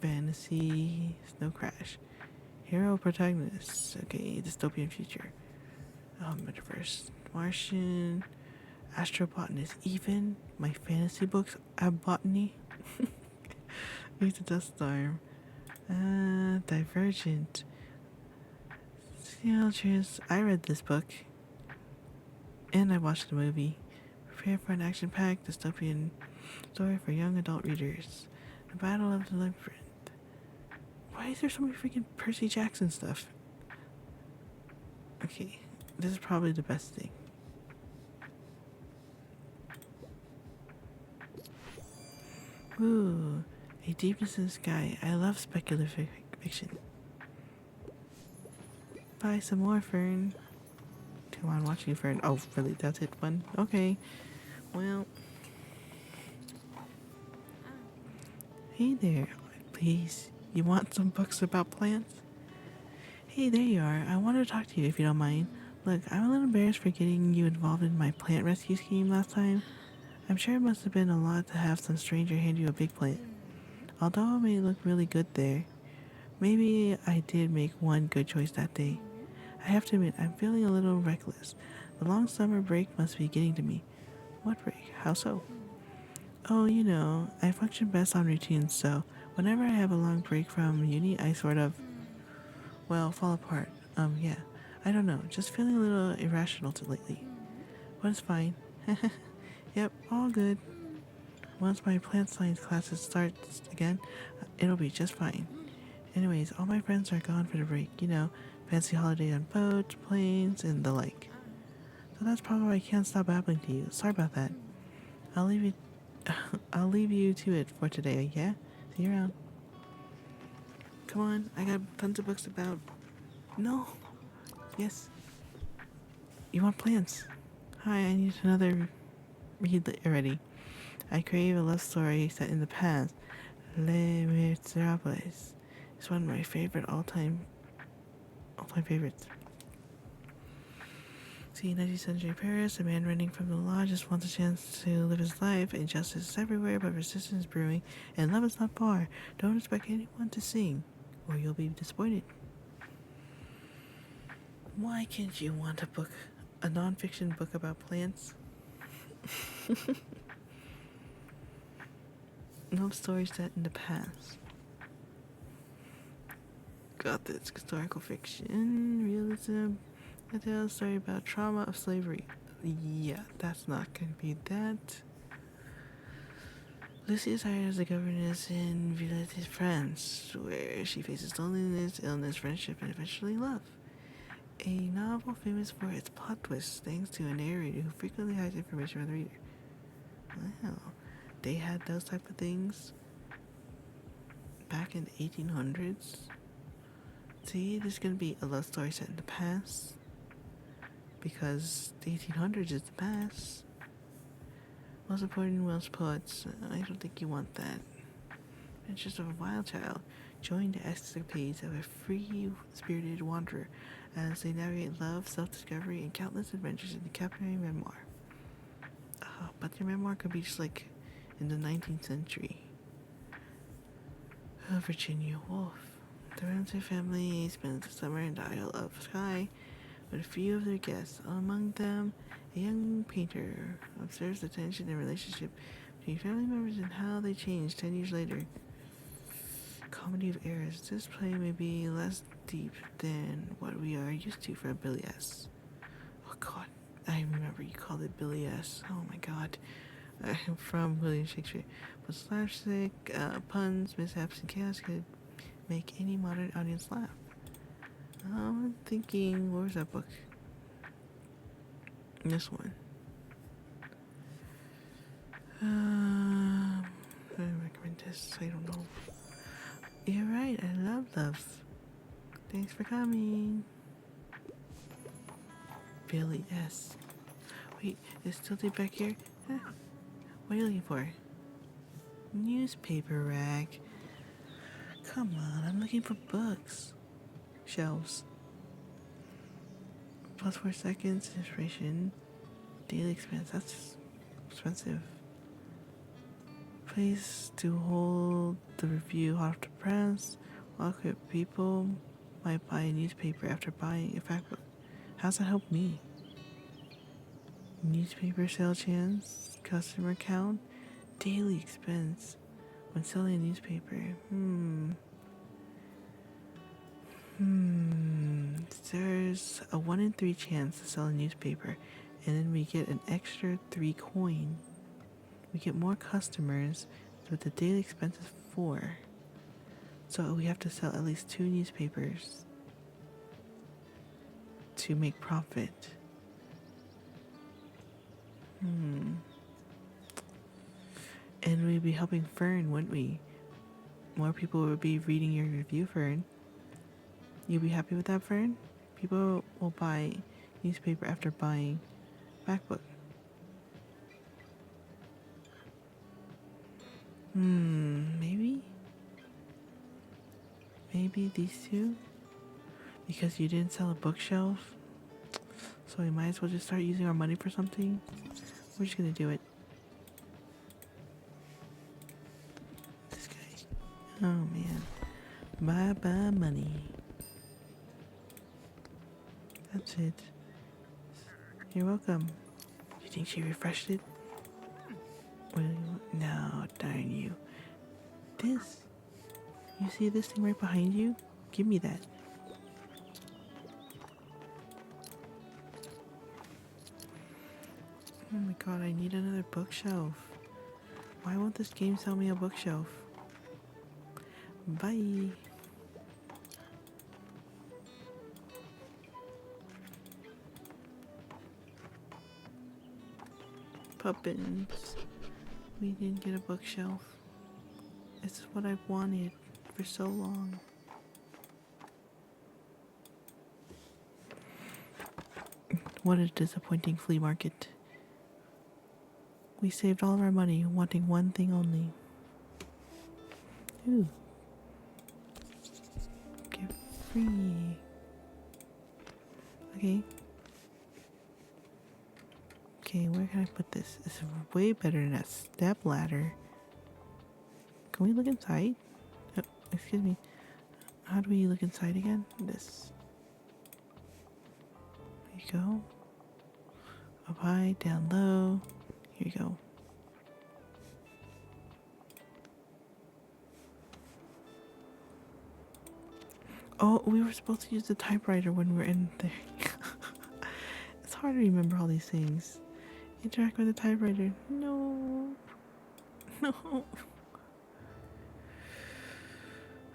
Fantasy. Snow Crash. Hero protagonists. Okay, dystopian future. Metaverse. Martian. Astrobotanist. Even my fantasy books have botany. Meet the Dust Storm. Divergent. I read this book. And I watched the movie. Prepare for an action-packed dystopian story for young adult readers. The Battle of the Labyrinth. Why is there so many freaking Percy Jackson stuff? Okay, this is probably the best thing. Ooh, a deepness in the sky. I love speculative fiction. Buy some more, Fern. Come on, watching Fern. Oh, really? That's it, one? Okay. Well. Hey there. Please, you want some books about plants? Hey, there you are. I wanted to talk to you if you don't mind. Look, I'm a little embarrassed for getting you involved in my plant rescue scheme last time. I'm sure it must have been a lot to have some stranger hand you a big plant. Although it may look really good there, maybe I did make one good choice that day. I have to admit, I'm feeling a little reckless. The long summer break must be getting to me. What break? How so? Oh, you know, I function best on routines, so whenever I have a long break from uni, I sort of, well, fall apart. Yeah. I don't know, just feeling a little irrational lately. But it's fine. Yep, all good. Once my plant science classes start again, it'll be just fine. Anyways, all my friends are gone for the break, you know, fancy holiday on boats, planes, and the like. So that's probably why I can't stop babbling to you. Sorry about that. I'll leave you I'll leave you to it for today, yeah? See you around. Come on, I got tons of books about. No. Yes. You want plants? Hi, I need another read already. I crave a love story set in the past. Les Miserables. It's one of my favorite all-time favorites. See, 19th century Paris, a man running from the law just wants a chance to live his life. Injustice is everywhere, but resistance is brewing, and love is not far. Don't expect anyone to sing, or you'll be disappointed. Why can't you want a non-fiction book about plants? No stories set in the past. Got this historical fiction, realism. I tell a story about trauma of slavery. Yeah, that's not gonna be that. Lucy is hired as a governess in Villette, France, where she faces loneliness, illness, friendship, and eventually love. A novel famous for its plot twists, thanks to a narrator who frequently hides information from the reader. Wow, they had those type of things back in the 1800s. See, there's gonna be a love story set in the past, because the 1800s is the past. Most important Welsh poets, I don't think you want that. Adventures of a Wild Child. Join the escapades of a free-spirited wanderer as they navigate love, self-discovery, and countless adventures in the captivating memoir. But your memoir could be just like in the 19th century. Virginia Woolf. The Ramsay family spends the summer in the Isle of Skye with a few of their guests. Among them, a young painter observes the tension and relationship between family members and how they change 10 years later. Comedy of errors. This play may be less deep than what we are used to from Billy S. Oh God, I remember you called it Billy S. Oh my God. From William Shakespeare. But slapstick, puns, mishaps, and chaos could make any modern audience laugh. I'm thinking, where's that book? This one. I recommend this. I don't know. You're right. I love love. Thanks for coming. Billy S. Wait, is Tilty back here? Huh? What are you looking for? Newspaper rack. Come on, I'm looking for books. Shelves. Plus 4 seconds, inspiration. Daily expense. That's expensive. Place to hold the review hot off the press. Welcome people might buy a newspaper after buying a fact book. How's that help me? Newspaper sale chance, customer count, daily expense when selling a newspaper. There's a 1 in 3 chance to sell a newspaper, and then we get an extra 3 coin. We get more customers, but the daily expense is 4. So we have to sell at least 2 newspapers to make profit. And we'd be helping Fern, wouldn't we? More people would be reading your review, Fern. You'll be happy with that, Fern? People will buy newspaper after buying MacBook. Maybe? Maybe these two? Because you didn't sell a bookshelf? So we might as well just start using our money for something? We're just gonna do it. This guy. Oh man. Bye-bye money. That's it. You're welcome. You think she refreshed it? No, darn you. This. You see this thing right behind you? Give me that. Oh my god, I need another bookshelf. Why won't this game sell me a bookshelf? Bye. Puppins. We didn't get a bookshelf. It's what I've wanted for so long. What a disappointing flea market. We saved all of our money wanting one thing only. Ooh. Get free. Okay. Okay, where can I put this? It's way better than that step ladder. Can we look inside? Oh, excuse me. How do we look inside again? This. There you go. Up high, down low. Here you go. Oh, we were supposed to use the typewriter when we were in there. It's hard to remember all these things. Interact with the typewriter. No. No.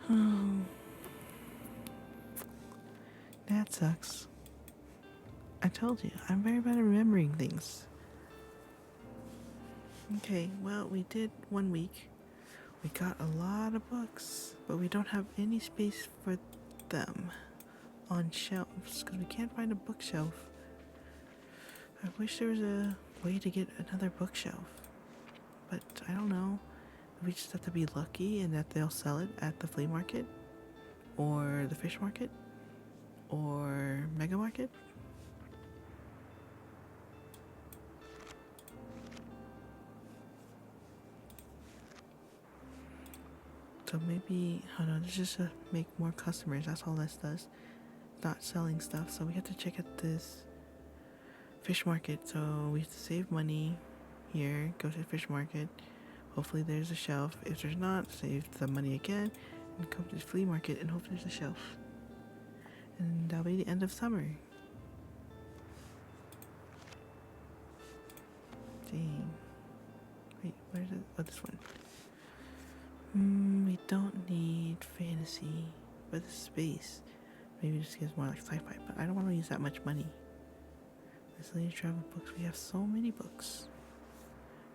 Oh. That sucks. I told you, I'm very bad at remembering things. Okay, well, we did 1 week. We got a lot of books, but we don't have any space for them on shelves because we can't find a bookshelf. I wish there was a way to get another bookshelf, but I don't know. We just have to be lucky and that they'll sell it at the flea market or the fish market or mega market. So maybe, I don't know, this is just to make more customers. That's all this does. Not selling stuff. So we have to check at this fish market. So we have to save money here, go to the fish market. Hopefully there's a shelf. If there's not, save the money again and come to the flea market and hope there's a shelf. And that'll be the end of summer. Dang. Wait, where's it? Oh, this one. We don't need fantasy, but the space. Maybe just gives more like sci-fi, but I don't want to use that much money. Miscellaneous travel books. We have so many books.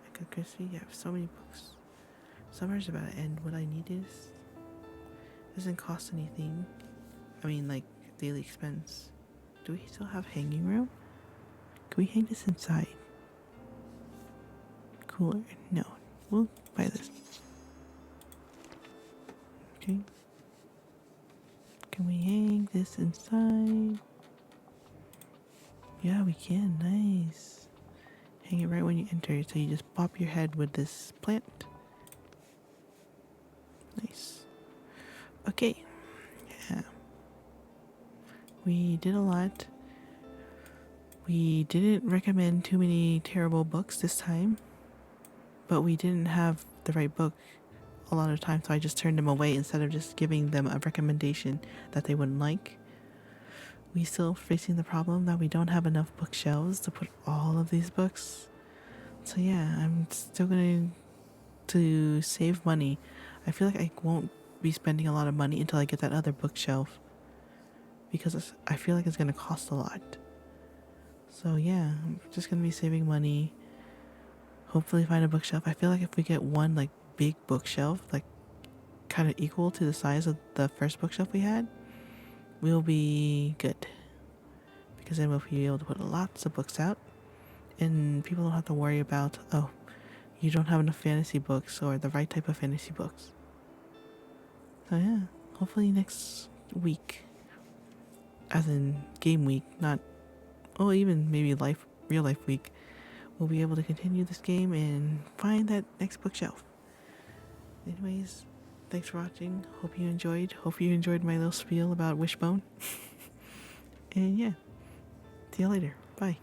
I could Crispy, have so many books. Summer's about to end. What I need is doesn't cost anything. I mean, like daily expense. Do we still have hanging room? Can we hang this inside? Cooler? No. We'll buy this. Okay. Can we hang this inside? Yeah, we can. Nice. Hang it right when you enter, so you just pop your head with this plant. Nice. Okay. Yeah. We did a lot. We didn't recommend too many terrible books this time, but we didn't have the right book a lot of times, so I just turned them away instead of just giving them a recommendation that they wouldn't like. We still facing the problem that we don't have enough bookshelves to put all of these books. So yeah, I'm still going to save money. I feel like I won't be spending a lot of money until I get that other bookshelf because I feel like it's going to cost a lot. So yeah, I'm just going to be saving money. Hopefully find a bookshelf. I feel like if we get one like big bookshelf, like kind of equal to the size of the first bookshelf we had, we'll be good. Because then we'll be able to put lots of books out and people don't have to worry about, oh, you don't have enough fantasy books or the right type of fantasy books. So yeah, hopefully next week, as in game week, not, oh, even maybe real life week, we'll be able to continue this game and find that next bookshelf. Anyways, thanks for watching. Hope you enjoyed my little spiel about Wishbone. And yeah, see you later. Bye.